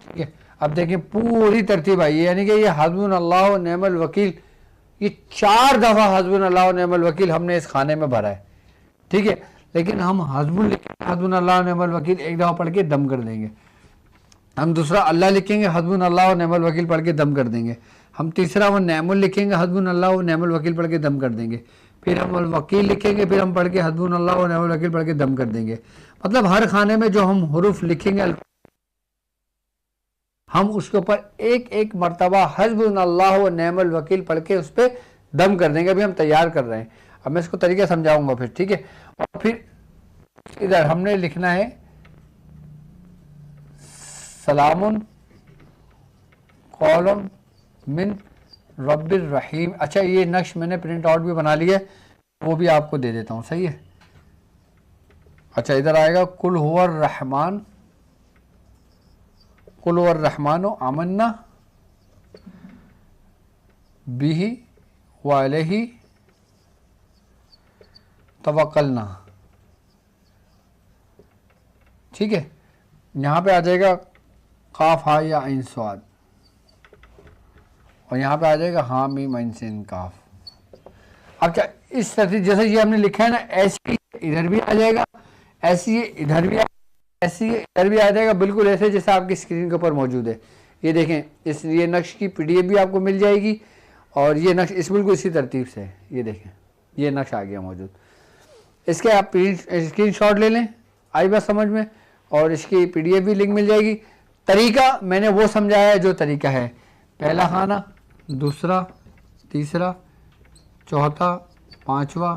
ठीक है, अब देखिए पूरी तरतीब आई है, यानी कि ये हस्बुनल्लाह व निअमल वकील, ये 4 दफ़ा हस्बुनल्लाह व निअमल वकील हमने इस खाने में भरा है, ठीक है। लेकिन हम हस्बुनल्लाह व निअमल वकील एक दफ़ा पढ़ के दम कर देंगे, हम दूसरा अल्लाह लिखेंगे, हस्बुनल्लाह व निअमल वकील पढ़ के दम कर देंगे, हम तीसरा वो नेमुल लिखेंगे, हस्बुनल्लाह व निअमल वकील पढ़ के दम कर देंगे, फिर हम वकील लिखेंगे, फिर हम पढ़ के हस्बुनल्लाह व निअमल वकील पढ़ के दम कर देंगे। मतलब हर खाने में जो हम हुरूफ लिखेंगे हम उसके ऊपर एक एक मरतबा हस्बुनल्लाह व निअमल वकील पढ़ के उस पर दम कर देंगे। अभी हम तैयार कर रहे हैं, अब मैं इसको तरीका समझाऊंगा फिर, ठीक है। और फिर इधर हमने लिखना है सलामुन कौलुन मिन रब्बिर रहीम। अच्छा, ये नक्श मैंने प्रिंट आउट भी बना लिया, वो भी आपको दे देता हूँ, सही है। अच्छा, इधर आएगा कुल हुवर रहमान, कुल हुवर रहमान आमन्ना बिही व अलैहि तवक्कलना, ठीक है। यहाँ पे आ जाएगा काफ हा या आइन स्वाद, और यहाँ पे आ जाएगा हाँ मीम आइन सिन काफ। अब क्या इस तरह जैसे ये हमने लिखा है ना, ऐसे इधर भी आ जाएगा, ऐसे ये इधर भी ऐसे ये इधर भी आ जाएगा, बिल्कुल ऐसे जैसे आपकी स्क्रीन के ऊपर मौजूद है। ये देखें, इस ये नक्श की पीडीएफ भी आपको मिल जाएगी, और ये नक्श इस बिल्कुल इसी तरतीब से है। ये देखें, ये नक्श आ गया मौजूद। इसके आप स्क्रीन शॉट ले लें, आई बात समझ में, और इसकी पीडीएफ भी लिंक मिल जाएगी। तरीका मैंने वो समझाया है जो तरीका है, पहला खाना, दूसरा, तीसरा, चौथा, पाँचवा,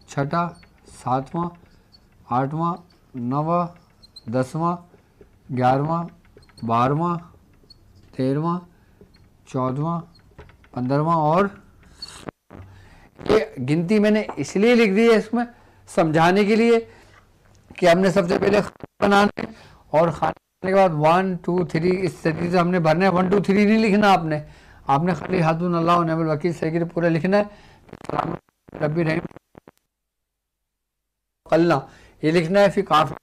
छठा, सातवां, आठवां, नौवां, 10वां, 11वां, 12वां, 13वां, 14वां, 15वां और ये गिनती मैंने इसलिए लिख दी है इसमें समझाने के लिए कि हमने सबसे पहले बनाना है, और खाने के बाद 1 2 3 इस तरीके से हमने भरना है। 1 2 3 नहीं लिखना आपने खाली हस्बुनल्लाह व निअमल वकील सही पूरा लिखना है, रब्बी रहीम कलना ये लिखना है, फिर काफ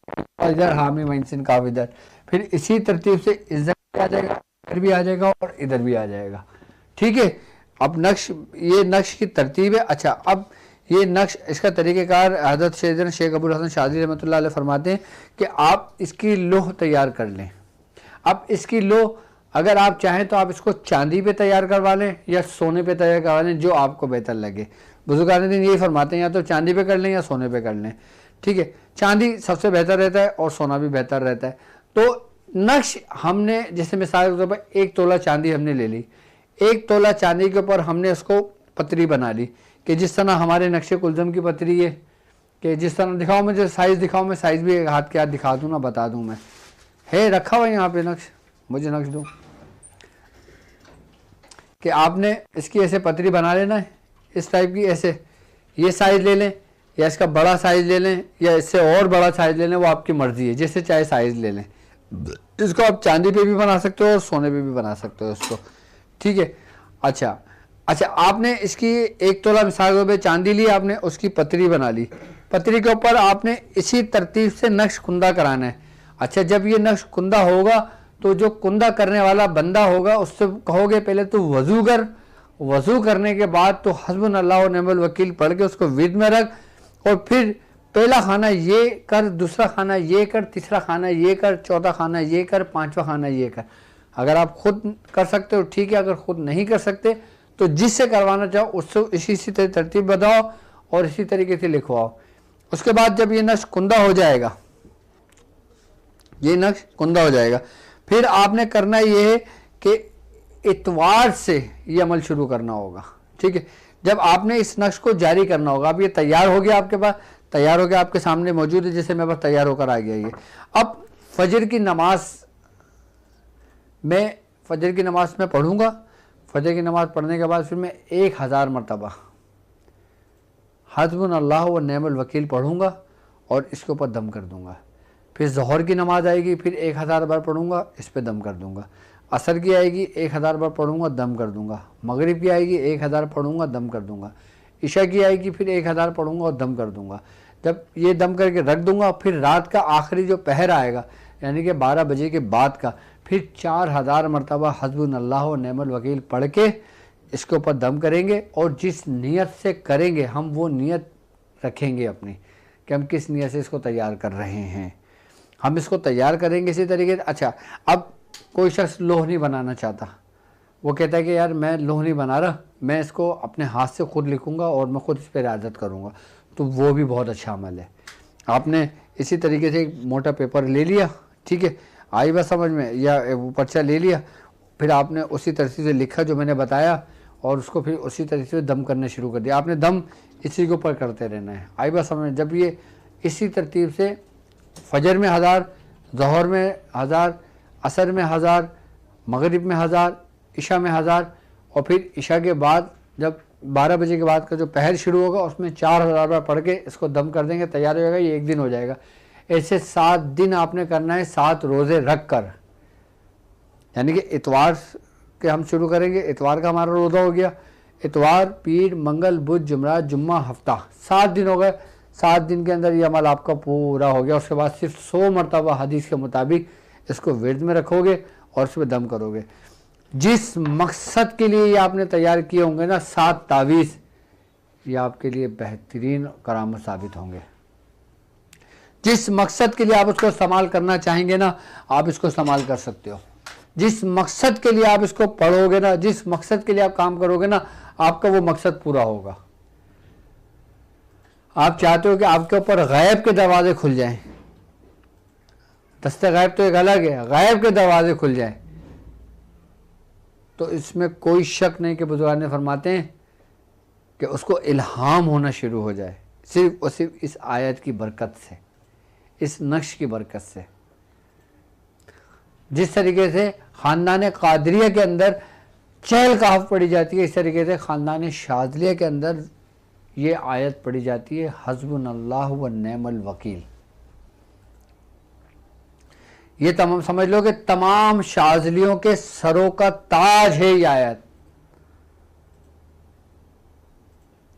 इधर हामी मैंसिन काफ इधर, फिर इसी तरतीब से इधर भी आ जाएगा, इधर भी आ जाएगा और इधर भी आ जाएगा, ठीक है। अब नक्श, ये नक्श की तरतीब है। अच्छा, अब ये नक्श, इसका तरीक़ेकार हज़रत सैयदना शेख अबुल हसन शाज़िली रहमतुल्लाह अलैह फरमाते हैं कि आप इसकी लोह तैयार कर लें। अब इसकी लोह अगर आप चाहें तो आप इसको चांदी पे तैयार करवा लें या सोने पे तैयार करवा लें, जो आपको बेहतर लगे। बुजुर्गान दिन यही फरमाते हैं, या तो चांदी पे कर लें या सोने पे कर लें, ठीक है। चांदी सबसे बेहतर रहता है और सोना भी बेहतर रहता है। तो नक्श हमने जैसे मिसाल के तौर पर 1 तोला चांदी हमने ले ली, 1 तोला चांदी के ऊपर हमने उसको पतरी बना ली, कि जिस तरह हमारे नक्शे कुलज़म की पतरी है, कि जिस तरह दिखाओ, मुझे साइज़ दिखाओ, मैं साइज़ भी हाथ के हाथ दिखा दूँ ना, बता दूँ मैं, है रखा हुआ यहाँ पे नक्श, मुझे नक्श दो, कि आपने इसकी ऐसे पतरी बना लेना है, इस टाइप की, ऐसे ये साइज़ ले लें या इसका बड़ा साइज़ ले लें या इससे और बड़ा साइज़ ले लें, वो आपकी मर्ज़ी है, जैसे चाहे साइज़ ले लें। इसको आप चांदी पे भी बना सकते हो और सोने पे भी बना सकते हो इसको, ठीक है। अच्छा, आपने इसकी 1 तोला मिसाल पे चांदी ली, आपने उसकी पतरी बना ली, पतरी के ऊपर आपने इसी तरतीब से नक्श कुंदा कराना है। अच्छा, जब ये नक्श कुंदा होगा तो जो कुंदा करने वाला बंदा होगा उससे कहोगे पहले तो वज़ू कर, वज़ू करने के बाद तो हस्बुनल्लाह व निअमल वकील पढ़ के उसको विद में रख, और फिर पहला खाना ये कर, दूसरा खाना ये कर, तीसरा खाना ये कर, चौथा खाना ये कर, 5वां खाना ये कर। अगर आप खुद कर सकते हो ठीक है, अगर खुद नहीं कर सकते तो जिससे करवाना चाहो उससे इसी तरतीब बताओ और इसी तरीके से लिखवाओ। उसके बाद जब ये नक्श कुंदा हो जाएगा, ये नक्श कुंदा हो जाएगा, फिर आपने करना ये है कि इतवार से ये अमल शुरू करना होगा, ठीक है। जब आपने इस नक्श को जारी करना होगा, अब ये तैयार हो गया आपके पास, तैयार हो गया आपके सामने मौजूद है, जैसे मेरे पास तैयार होकर आ गया ये। अब फजर की नमाज में पढ़ूंगा, फजर की नमाज पढ़ने के बाद फिर मैं 1000 मरतबा हस्बुनल्लाह व निअमल वकील पढ़ूंगा और इसके ऊपर दम कर दूंगा। फिर ज़ोहर की नमाज आएगी, फिर 1000 बार पढ़ूंगा, इस पर दम कर दूंगा। असर की आएगी, 1000 बार पढ़ूंगा, दम कर दूंगा। मगरिब की आएगी, 1000 पढ़ूंगा, दम कर दूंगा। इशा की आएगी, फिर 1000 पढ़ूंगा और दम कर दूंगा। जब ये दम करके रख दूंगा, फिर रात का आखिरी जो पहर आएगा, यानी कि 12 बजे के बाद का, फिर 4000 मरतबा हस्बुनल्लाह व निअमल वकील पढ़ के इसके ऊपर दम करेंगे। और जिस नीयत से करेंगे हम वो नीयत रखेंगे अपनी कि हम किस नीयत से इसको तैयार कर रहे हैं। हम इसको तैयार करेंगे इसी तरीके से। अच्छा, अब कोई शख्स लोह नहीं बनाना चाहता, वो कहता है कि यार मैं लोह नहीं बना रहा, मैं इसको अपने हाथ से खुद लिखूंगा और मैं खुद इस पर इरादत करूंगा, तो वो भी बहुत अच्छा अमल है। आपने इसी तरीके से एक मोटा पेपर ले लिया, ठीक है, आई बात समझ में, या वो पर्चा ले लिया, फिर आपने उसी तरीके से लिखा जो मैंने बताया और उसको फिर उसी तरीके से दम करना शुरू कर दिया। आपने दम इसी के ऊपर करते रहना है। आई बात समझ में, जब ये इसी तरतीब से फजर में 1000, ज़ोहर में 1000, असर में 1000, मगरिब में 1000, इशा में 1000, और फिर इशा के बाद जब 12 बजे के बाद का जो पहर शुरू होगा उसमें 4000 बार पढ़ के इसको दम कर देंगे, तैयार हो जाएगा। ये एक दिन हो जाएगा। ऐसे 7 दिन आपने करना है, 7 रोज़े रख कर, यानी कि इतवार के हम शुरू करेंगे। इतवार का हमारा रोज़ा हो गया, इतवार, पीर, मंगल, बुध, जुमरात, जुम्मा, हफ्ता, 7 दिन हो गए। 7 दिन के अंदर ये अमल आपका पूरा हो गया। उसके बाद सिर्फ 100 मरतबा हदीस के मुताबिक इसको विर्द में रखोगे और उसमें दम करोगे। जिस मकसद के लिए ये आपने तैयार किए होंगे ना 7 तावीज़, ये आपके लिए बेहतरीन करामत साबित होंगे। जिस मकसद के लिए आप उसको इस्तेमाल करना चाहेंगे ना, आप इसको इस्तेमाल कर सकते हो। जिस मकसद के लिए आप इसको पढ़ोगे ना, जिस मकसद के लिए आप काम करोगे ना, आपका वो मकसद पूरा होगा। आप चाहते हो कि आपके ऊपर गैब के दरवाजे खुल जाएं, दस्ते गैब तो एक अलग है, गैब के दरवाजे खुल जाएं, तो इसमें कोई शक नहीं कि बुजुर्ग फरमाते हैं कि उसको इल्हाम होना शुरू हो जाए, सिर्फ और सिर्फ इस आयत की बरकत से, इस नक्श की बरकत से। जिस तरीके से ख़ानदान कादरिया के अंदर चहल कहाफ पड़ी जाती है, इस तरीके से ख़ानदान शाज़लिया के अंदर ये आयत पड़ी जाती है, हस्बुनल्लाह व निअमल वकील। ये तमाम समझ लो कि तमाम शाज़लियों के सरों का ताज है ये आयत।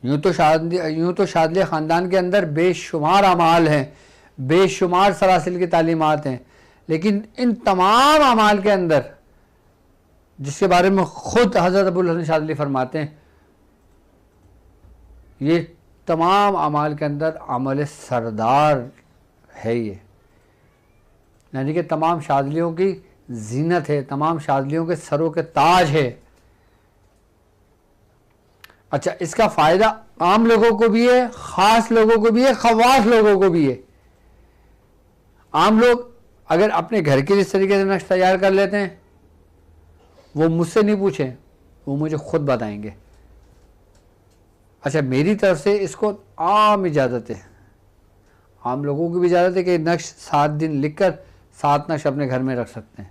यूं तो शाज़लिया ख़ानदान के अंदर बेशुमार अमाल हैं, बेशुमार सरासिल की तालीमात हैं, लेकिन इन तमाम अमाल के अंदर, जिसके बारे में ख़ुद हज़रत अबुल हसन शाज़ली फरमाते हैं, ये तमाम अमाल के अंदर अमल सरदार है ये, यानी कि तमाम शाज़लियों की जीनत है, तमाम शाज़लियों के सरों के ताज है। अच्छा, इसका फ़ायदा आम लोगों को भी है, ख़ास लोगों को भी है, ख़वास लोगों को भी है। आम लोग अगर अपने घर के इस तरीके से नक्श तैयार कर लेते हैं, वो मुझसे नहीं पूछें, वो मुझे खुद बताएंगे। अच्छा, मेरी तरफ से इसको आम इजाज़त है, आम लोगों की भी इजाज़त है कि नक्श 7 दिन लिखकर 7 नक्श अपने घर में रख सकते हैं।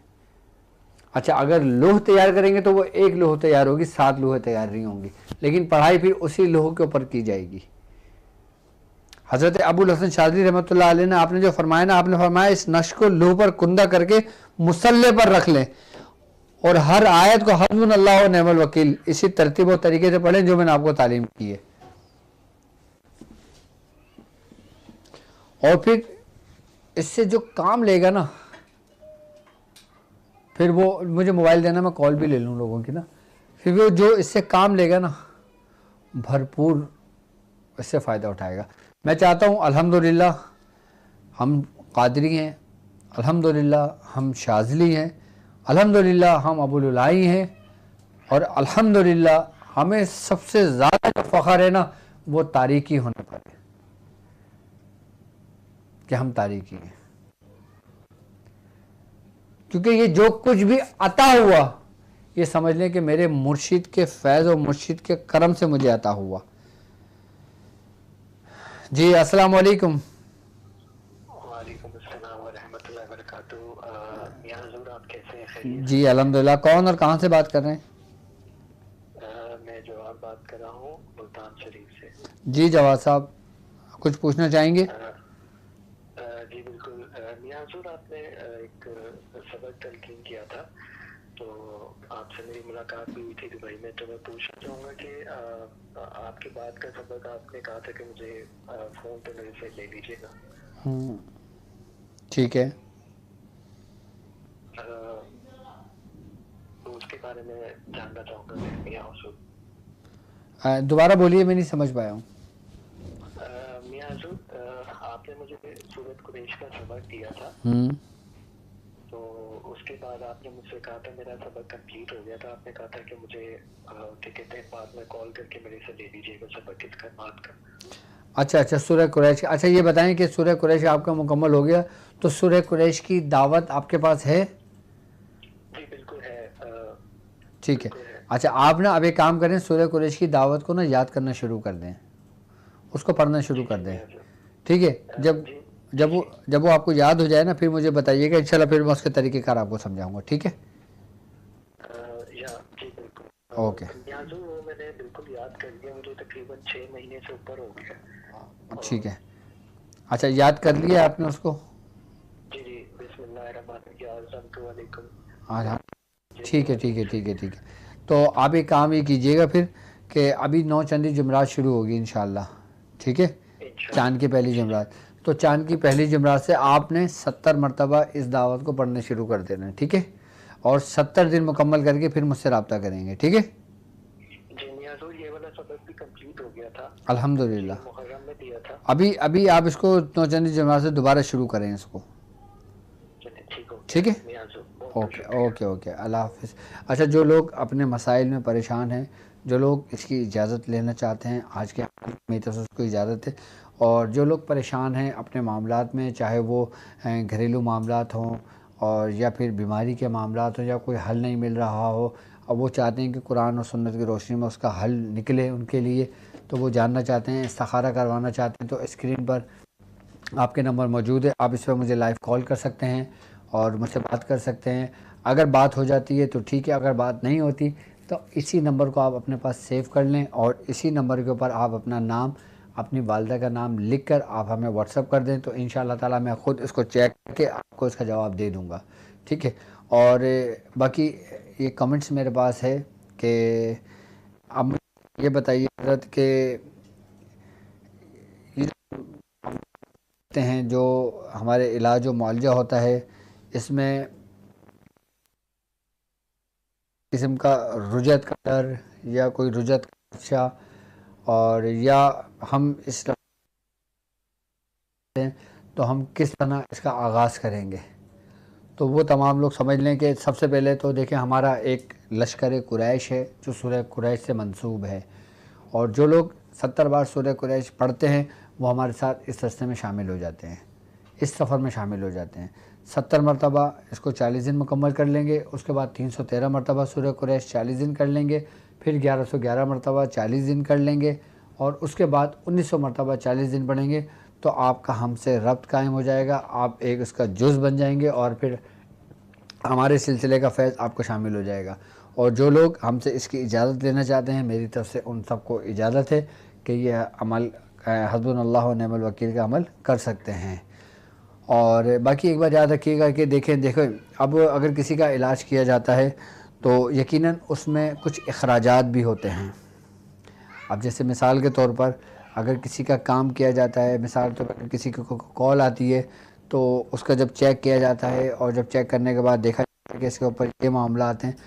अच्छा, अगर लोह तैयार करेंगे तो वो एक लोह तैयार होगी, 7 लोहे तैयार नहीं होंगी, लेकिन पढ़ाई फिर उसी लोह के ऊपर की जाएगी। हज़रत अबुल हसन शाज़ली रहमतुल्लाह अलैह ने आपने जो फरमाया ना, आपने फरमाया इस नक्श को लोह पर कुंदा करके मुसल्ले पर रख लें और हर आयत को हस्बुनल्लाह व निअमल वकील इसी तरतीब और तरीके से पढ़ें जो मैंने आपको तालीम की है। और फिर इससे जो काम लेगा ना, फिर वो मुझे मोबाइल देना, मैं कॉल भी ले लूँ लोगों की ना, फिर वो जो इससे काम लेगा ना भरपूर इससे फ़ायदा उठाएगा। मैं चाहता हूँ अल्हम्दुलिल्लाह हम कादरी हैं, अल्हम्दुलिल्लाह हम शाज़ली हैं, अल्हम्दुलिल्लाह हम अबुलुलाई हैं, और अल्हम्दुलिल्लाह हमें सबसे ज़्यादा जो फ़ख्र है ना वो तारीकी होने पर है कि हम तारीकी हैं, क्योंकि ये जो कुछ भी अता हुआ ये समझ लें कि मेरे मुर्शिद के फैज़ और मुर्शिद के करम से मुझे अता हुआ। जी अस्सलाम वालेकुम। वालेकुम अस्सलाम व रहमतुल्लाहि व बरकातहू। मियां हुज़ूर, आप कैसे हैं? खैरियत? जी अल्हम्दुलिल्लाह। कौन और कहाँ से बात कर रहे हैं? मैं जवाब बात कर रहा हूँ मुल्तान शरीफ से। जी जवाब साहब, कुछ पूछना चाहेंगे? जी बिल्कुल। मियां हुज़ूर, आपने एक सबक तलकीन किया था, तो आपसे मेरी मुलाकात भी हुई थी दुबई में, तो मैं पूछना चाहूँगा कि आपके बाद का सबक आपने कहा था कि मुझे फ़ोन पे मेरे से ले लीजिएगा। ठीक है। उसके बारे में जानना चाहूँगा मियाँ हुजूर। दोबारा बोलिए, मैं नहीं समझ पाया हूँ। मियाँ हुजूर, आपने मुझे सूरत कुरैश का सबक दिया था, तो उसके बाद आपने मुझसे कहा था मेरा सबक कंप्लीट हो गया था। आपने कहा था कि मुझे क्या कहते हैं बाद में कॉल करके मेरे से ले लीजिएगा सबक इसका बात का। अच्छा अच्छा, सूरह कुरैश। अच्छा ये बताएं कि सूरह कुरैश आपका मुकम्मल हो गया तो सूरह कुरैश की दावत आपके पास है? जी बिल्कुल है। ठीक है। बिल्कुल है। अच्छा आप ना अब एक काम करें, सूरह कुरैश की दावत को ना याद करना शुरू कर दें, उसको पढ़ना शुरू जी कर जी दें। मियाँ हुजूर। ठीक है। जब जी जी जब जी। वो जब वो आपको याद हो जाए ना, फिर मुझे बताइएगा, इंशाल्लाह फिर मैं उसके तरीक़ेकार आपको समझाऊंगा। ठीक है। या जी बिल्कुल। ओके। मियाँ हुजूर वो मैंने बिल्कुल याद कर लिया, मुझे तकरीबन 6 महीने से ऊपर हो गया। ठीक है। अच्छा याद कर लिया आपने उसको? जी जी। बिस्मिल्लाहिर्रहमानिर्रहीम। हाँ। ठीक है ठीक है ठीक है ठीक है। तो आप एक काम ये कीजिएगा फिर कि अभी 9 चंदी जुमरात शुरू होगी इंशाल्लाह। ठीक है। चाँद की पहली जी जी। जुमरात, तो चाँद की पहली जुमरात से आपने 70 मरतबा इस दावत को पढ़ना शुरू कर देना है। ठीक है। और 70 दिन मुकम्मल करके फिर मुझसे रब्ता करेंगे। ठीक है। जी मियाँ हुजूर, ये वाला सबक भी कंप्लीट हो गया था, अल्हम्दुलिल्लाह। मुझे मुहर्रम में दिया था। अभी अभी आप इसको 9 चंदी जुमरात से दोबारा शुरू करें इसको। चलिए ठीक हो गया ठीक है। मियाँ हुजूर, बहुत बहुत ओके शुक्रिया। ओके ओके, अल्लाह हाफिज़। अच्छा जो लोग अपने मसाइल में परेशान हैं, जो लोग इसकी इजाज़त लेना चाहते हैं, आज के मेरी तरफ से उसको इजाज़त है। और जो लोग परेशान हैं अपने मामलात में, चाहे वो घरेलू मामलात हों और या फिर बीमारी के मामलात हों, या कोई हल नहीं मिल रहा हो, और वो चाहते हैं कि कुरान और सुन्नत की रोशनी में उसका हल निकले उनके लिए, तो वो जानना चाहते हैं, इस्तिखारा करवाना चाहते हैं, तो स्क्रीन पर आपके नंबर मौजूद है, आप इस पर मुझे लाइव कॉल कर सकते हैं और मुझसे बात कर सकते हैं। अगर बात हो जाती है तो ठीक है, अगर बात नहीं होती तो इसी नंबर को आप अपने पास सेव कर लें और इसी नंबर के ऊपर आप अपना नाम, अपनी वालदा का नाम लिख कर आप हमें व्हाट्सअप कर दें, तो इंशाअल्लाह ताला मैं ख़ुद इसको चेक करके आपको इसका जवाब दे दूँगा। ठीक है। और बाकी ये कमेंट्स मेरे पास है कि अब ये बताइए हज़रत के हैं जो हमारे इलाज और मुआवजा होता है, इसमें किस्म का रुजत का डर या कोई रुजत का खदशा, और या हम इस तो हम किस तरह इसका आगाज़ करेंगे, तो वो तमाम लोग समझ लें कि सबसे पहले तो देखें हमारा एक लश्कर कुरैश है जो सूरह कुरैश से मंसूब है, और जो लोग 70 बार सूरह कुरैश पढ़ते हैं वो हमारे साथ इस रस्ते में शामिल हो जाते हैं, इस सफ़र में शामिल हो जाते हैं। 70 मरतबा इसको 40 दिन मुकम्मल कर लेंगे, उसके बाद 313 मरतबा सूरह कुरैश 40 दिन कर लेंगे, फिर 1111 मरतबा 40 दिन कर लेंगे, और उसके बाद 1900 मरतबा 40 दिन पढ़ेंगे, तो आपका हमसे रब्त कायम हो जाएगा, आप एक उसका जुज़ बन जाएंगे और फिर हमारे सिलसिले का फैज़ आपको शामिल हो जाएगा। और जो लोग हमसे इसकी इजाज़त लेना चाहते हैं, मेरी तरफ से उन सबको इजाज़त है कि यह अमल हस्बुनल्लाह व निअमल वकील का अमल कर सकते हैं। और बाकी एक बार याद रखिएगा कि देखो अब अगर किसी का इलाज किया जाता है तो यकीनन उसमें कुछ अखराजात भी होते हैं। अब जैसे मिसाल के तौर पर अगर किसी का काम किया जाता है, मिसाल के तौर पर किसी को कॉल आती है, तो उसका जब चेक किया जाता है और जब चेक करने के बाद देखा जाता है कि इसके ऊपर ये मामला आते हैं,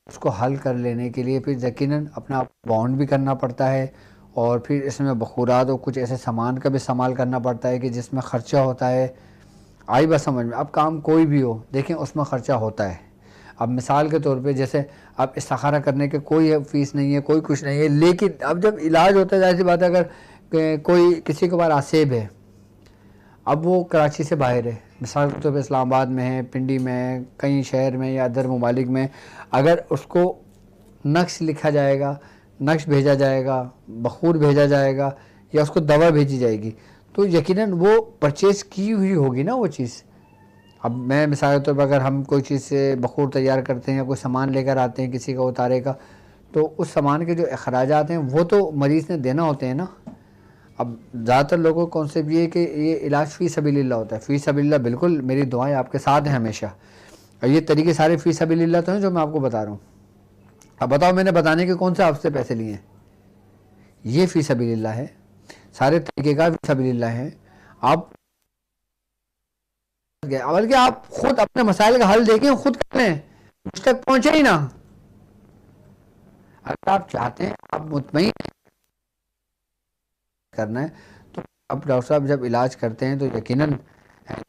उसको हल कर लेने के लिए फिर यकीनन अपना बाउंड भी करना पड़ता है, और फिर इसमें बखूरात और कुछ ऐसे सामान का भी इस्तेमाल करना पड़ता है कि जिसमें ख़र्चा होता है। आई बात समझ में? अब काम कोई भी हो देखें उसमें ख़र्चा होता है। अब मिसाल के तौर पे जैसे अब इस्तिखारा करने के कोई फ़ीस नहीं है, कोई कुछ नहीं है, लेकिन अब जब इलाज होता है, ऐसी बात है अगर कोई किसी के पास आसेब है, अब वो कराची से बाहर है, मिसाल के तौर पर इस्लामाबाद में है, पिंडी में है, कहीं शहर में या अदर ममालिक में, अगर उसको नक्श लिखा जाएगा, नक्श भेजा जाएगा, बखूर भेजा जाएगा या उसको दवा भेजी जाएगी, तो यकीनन वो परचेज़ की हुई होगी ना वो चीज़। अब मैं मिसाल के तौर पर अगर हम कोई चीज़ से बखूर तैयार करते हैं या कोई सामान लेकर आते हैं किसी का उतारे का, तो उस सामान के जो अखराजात हैं वो तो मरीज़ ने देना होते हैं ना। अब ज़्यादातर लोगों को कॉन्सेप्ट ये है कि ये इलाज फ़ी सबीलिल्लाह होता है। फ़ी सबीलिल्लाह बिल्कुल, मेरी दुआएं आपके साथ हैं हमेशा, और ये तरीके सारे फ़ी सबीलिल्लाह तो हैं जो मैं आपको बता रहा हूँ। अब बताओ मैंने बताने के कौन से आपसे पैसे लिए हैं? ये फ़ी सबीलिल्लाह है, सारे तरीक़ेकार फ़ी सबीलिल्लाह हैं। आप बल्कि आप खुद अपने मसाइल का हल देखें, खुद करें, मुझ तक पहुँचे ही ना। अगर आप चाहते हैं, आप मुतमईन करना है, तो अब डॉक्टर साहब जब इलाज करते हैं तो यकीनन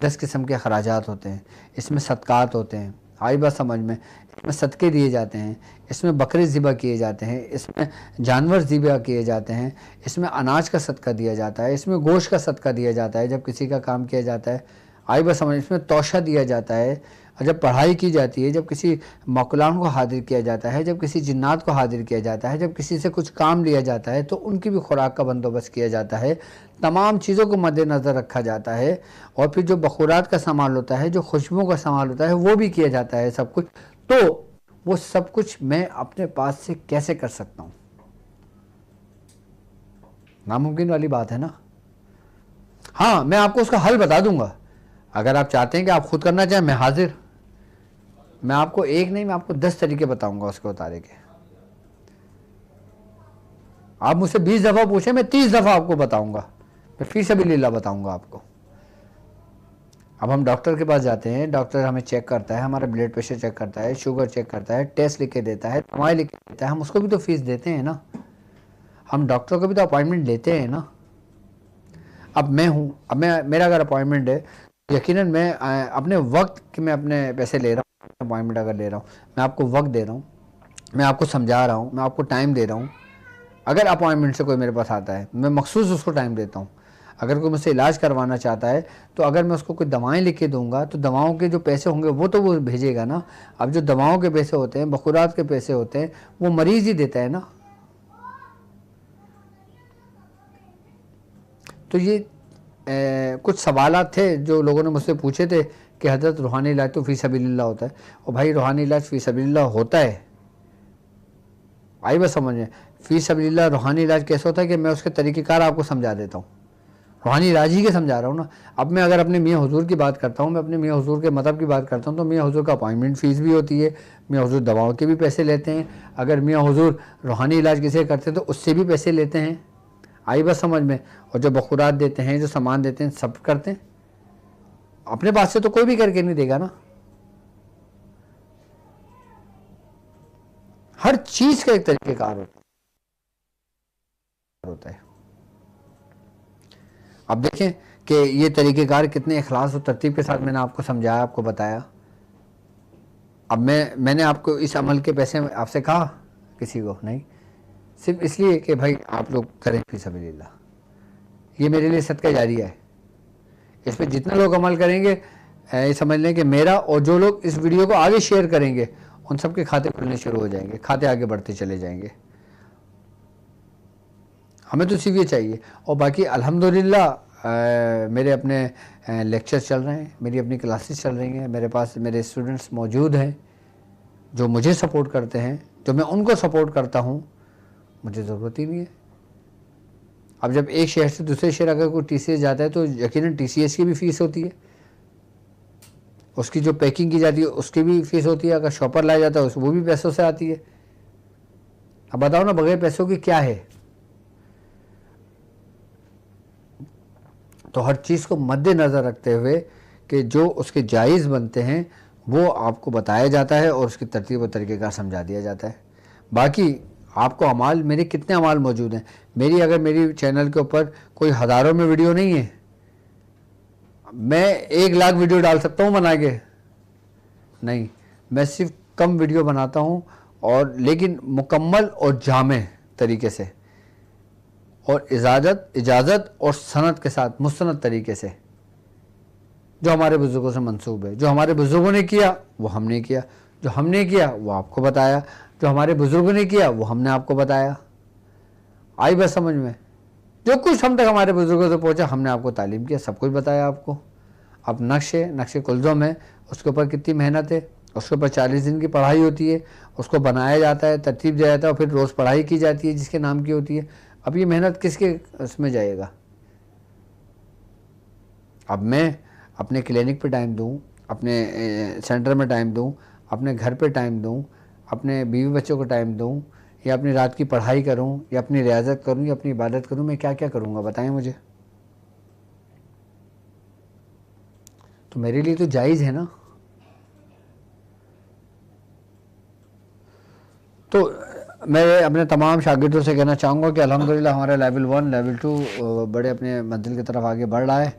10 किस्म के अखराजात होते हैं, इसमें सदक़ात होते हैं, आई बात समझ में, इसमें सदक़े दिए जाते हैं, इसमें बकरे ज़िबा किए जाते हैं, इसमें जानवर ज़िबा किए जाते हैं, इसमें अनाज का सदका दिया जाता है, इसमें गोश्त का सदका दिया जाता है जब किसी का काम किया जाता है, आई बात समझ, इसमें तोशा दिया जाता है, और जब पढ़ाई की जाती है, जब किसी मौकलान को हाजिर किया जाता है, जब किसी जिन्नात को हाजिर किया जाता है, जब किसी से कुछ काम लिया जाता है तो उनकी भी खुराक का बंदोबस्त किया जाता है, तमाम चीज़ों को मद्देनज़र रखा जाता है। और फिर जो बखूरात का सामान होता है, जो खुशबुओं का सामान होता है, वो भी किया जाता है सब कुछ। तो वो सब कुछ मैं अपने पास से कैसे कर सकता हूँ? नामुमकिन वाली बात है ना। हाँ, मैं आपको उसका हल बता दूंगा। अगर आप चाहते हैं कि आप खुद करना चाहें, मैं हाजिर। मैं आपको एक नहीं, मैं आपको 10 तरीके बताऊंगा उसके उतारे के। आप मुझसे 20 दफ़ा पूछे, मैं 30 दफ़ा आपको बताऊंगा, मैं फी सबिलिल्लाह बताऊंगा आपको। अब हम डॉक्टर के पास जाते हैं, डॉक्टर हमें चेक करता है, हमारा ब्लड प्रेशर चेक करता है, शुगर चेक करता है, टेस्ट लिख के देता है, दवाएं लिख के देता है, हम उसको भी तो फीस देते हैं ना। हम डॉक्टर को भी तो अपॉइंटमेंट लेते हैं ना। अब मैं हूँ, अब मेरा अगर अपॉइंटमेंट है, यकीनन मैं अपने वक्त के मैं अपने पैसे ले रहा हूँ। अपॉइंटमेंट अगर ले रहा हूँ, मैं आपको वक्त दे रहा हूँ, मैं आपको समझा रहा हूँ, मैं आपको टाइम दे रहा हूँ। अगर अपॉइंटमेंट से कोई मेरे पास आता है, मैं मखसूस उसको टाइम देता हूँ। अगर कोई मुझसे इलाज करवाना चाहता है, तो अगर मैं उसको कोई दवाएं लिख के दूंगा, तो दवाओं के जो पैसे होंगे वो तो वो भेजेगा ना। अब जो दवाओं के पैसे होते हैं, बखूरात के पैसे होते हैं, वो मरीज़ ही देता है ना। तो ये कुछ सवालात थे जो लोगों ने मुझसे पूछे थे कि हज़रत रूहानी इलाज तो फ़ी सबिलिल्लाह होता है। और भाई रूहानी इलाज फ़ी सबिलिल्लाह होता है, आई बस समझ में। फ़ी सबिलिल्लाह रूहानी इलाज कैसे होता है कि मैं उसके तरीक़ेकार आपको समझा देता हूँ, रूहानी इलाज ही के समझा रहा हूँ ना। अब मैं अगर अपने मियाँ हुजूर की बात करता हूँ, मैं अपने मियाँ हुजूर के मतलब की बात करता हूँ, तो मियाँ हुजूर का अपॉइंटमेंट फ़ीस भी होती है, मियाँ हुजूर दवाओं के भी पैसे लेते हैं। अगर मियाँ हुजूर रूहानी इलाज किसी करते हैं तो उससे भी पैसे लेते हैं, आई बस समझ में। और जो बखूरात देते हैं, जो सामान देते हैं, सब करते हैं। अपने पास से तो कोई भी करके नहीं देगा ना। हर चीज़ का एक तरीक़ेकार होता है। अब देखें कि ये तरीक़ेकार कितने इखलास और तरतीब के साथ मैंने आपको समझाया, आपको बताया। अब मैंने आपको इस अमल के पैसे आपसे कहा किसी को नहीं, सिर्फ इसलिए कि भाई आप लोग करें फी सबिलिल्लाह। ये मेरे लिए सदका जारिया है। इस पर जितने लोग अमल करेंगे, ये समझ लें कि मेरा, और जो लोग इस वीडियो को आगे शेयर करेंगे, उन सब के खाते खुलने शुरू हो जाएंगे, खाते आगे बढ़ते चले जाएंगे। हमें तो सिर्फ ये चाहिए। और बाकी अल्हम्दुलिल्लाह मेरे अपने लेक्चर चल रहे हैं, मेरी अपनी क्लासेस चल रही हैं, मेरे पास मेरे स्टूडेंट्स मौजूद हैं जो मुझे सपोर्ट करते हैं, जो मैं उनको सपोर्ट करता हूँ। मुझे ज़रूरत ही नहीं है। अब जब एक शहर से दूसरे शहर अगर कोई TCS जाता है तो यकीनन TCS की भी फ़ीस होती है, उसकी जो पैकिंग की जाती है उसकी भी फ़ीस होती है। अगर शॉपर लाया जाता है वो भी पैसों से आती है। अब बताओ ना, बगैर पैसों की क्या है? तो हर चीज़ को मद्देनज़र रखते हुए कि जो उसके जायज़ बनते हैं वो आपको बताया जाता है और उसकी तरतीब और तरीक़ेकार समझा दिया जाता है। बाकी आपको अमाल, मेरे कितने अमाल मौजूद हैं, मेरी चैनल के ऊपर कोई हज़ारों में वीडियो नहीं है। मैं 1 लाख वीडियो डाल सकता हूँ बना के? नहीं, मैं सिर्फ कम वीडियो बनाता हूँ, और लेकिन मुकम्मल और जामे तरीके से, और इजाज़त और सनद के साथ, मुस्तनद तरीके से, जो हमारे बुज़ुर्गों से मंसूब है। जो हमारे बुज़ुर्गों ने किया वो हमने किया, जो हमने किया वो आपको बताया, जो हमारे बुज़ुर्गों ने किया वो हमने आपको बताया। आई बस समझ में। जो कुछ हम तक हमारे बुज़ुर्गों से पहुँचा हमने आपको तालीम किया, सब कुछ बताया आपको। अब नक्शे कुलज़ुम है, उसके ऊपर कितनी मेहनत है, उसके ऊपर 40 दिन की पढ़ाई होती है, उसको बनाया जाता है, तरतीब दिया जाता है, और फिर रोज़ पढ़ाई की जाती है जिसके नाम की होती है। अब ये मेहनत किसके उसमें जाएगा? अब मैं अपने क्लिनिक पे टाइम दूँ, अपने सेंटर में टाइम दूँ, अपने घर पे टाइम दूँ, अपने बीवी बच्चों को टाइम दूँ, या अपनी रात की पढ़ाई करूँ, या अपनी रियाजत करूँ, या अपनी इबादत करूँ, मैं क्या क्या करूँगा बताएं मुझे। तो मेरे लिए तो जायज़ है ना। तो मैं अपने तमाम शागिर्दों से कहना चाहूँगा कि अल्हम्दुलिल्लाह हमारा लेवल 1 लेवल 2 बड़े अपने मंजिल की तरफ आगे बढ़ रहा है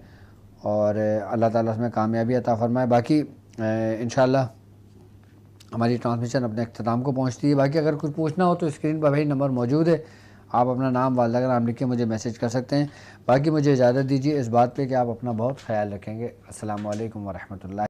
और अल्लाह ताला उसमें कामयाबी अता फरमाए। बाकी इंशाअल्लाह हमारी ट्रांसमिशन अपने अख्ताम को पहुँचती है। बाकी अगर कुछ पूछना हो तो स्क्रीन पर भाई नंबर मौजूद है, आप अपना नाम वालदा का नाम लिख के मुझे मैसेज कर सकते हैं। बाकी मुझे इजाज़त दीजिए इस बात पे कि आप अपना बहुत ख्याल रखेंगे। अस्सलामु अलैकुम व रहमतुल्लाह।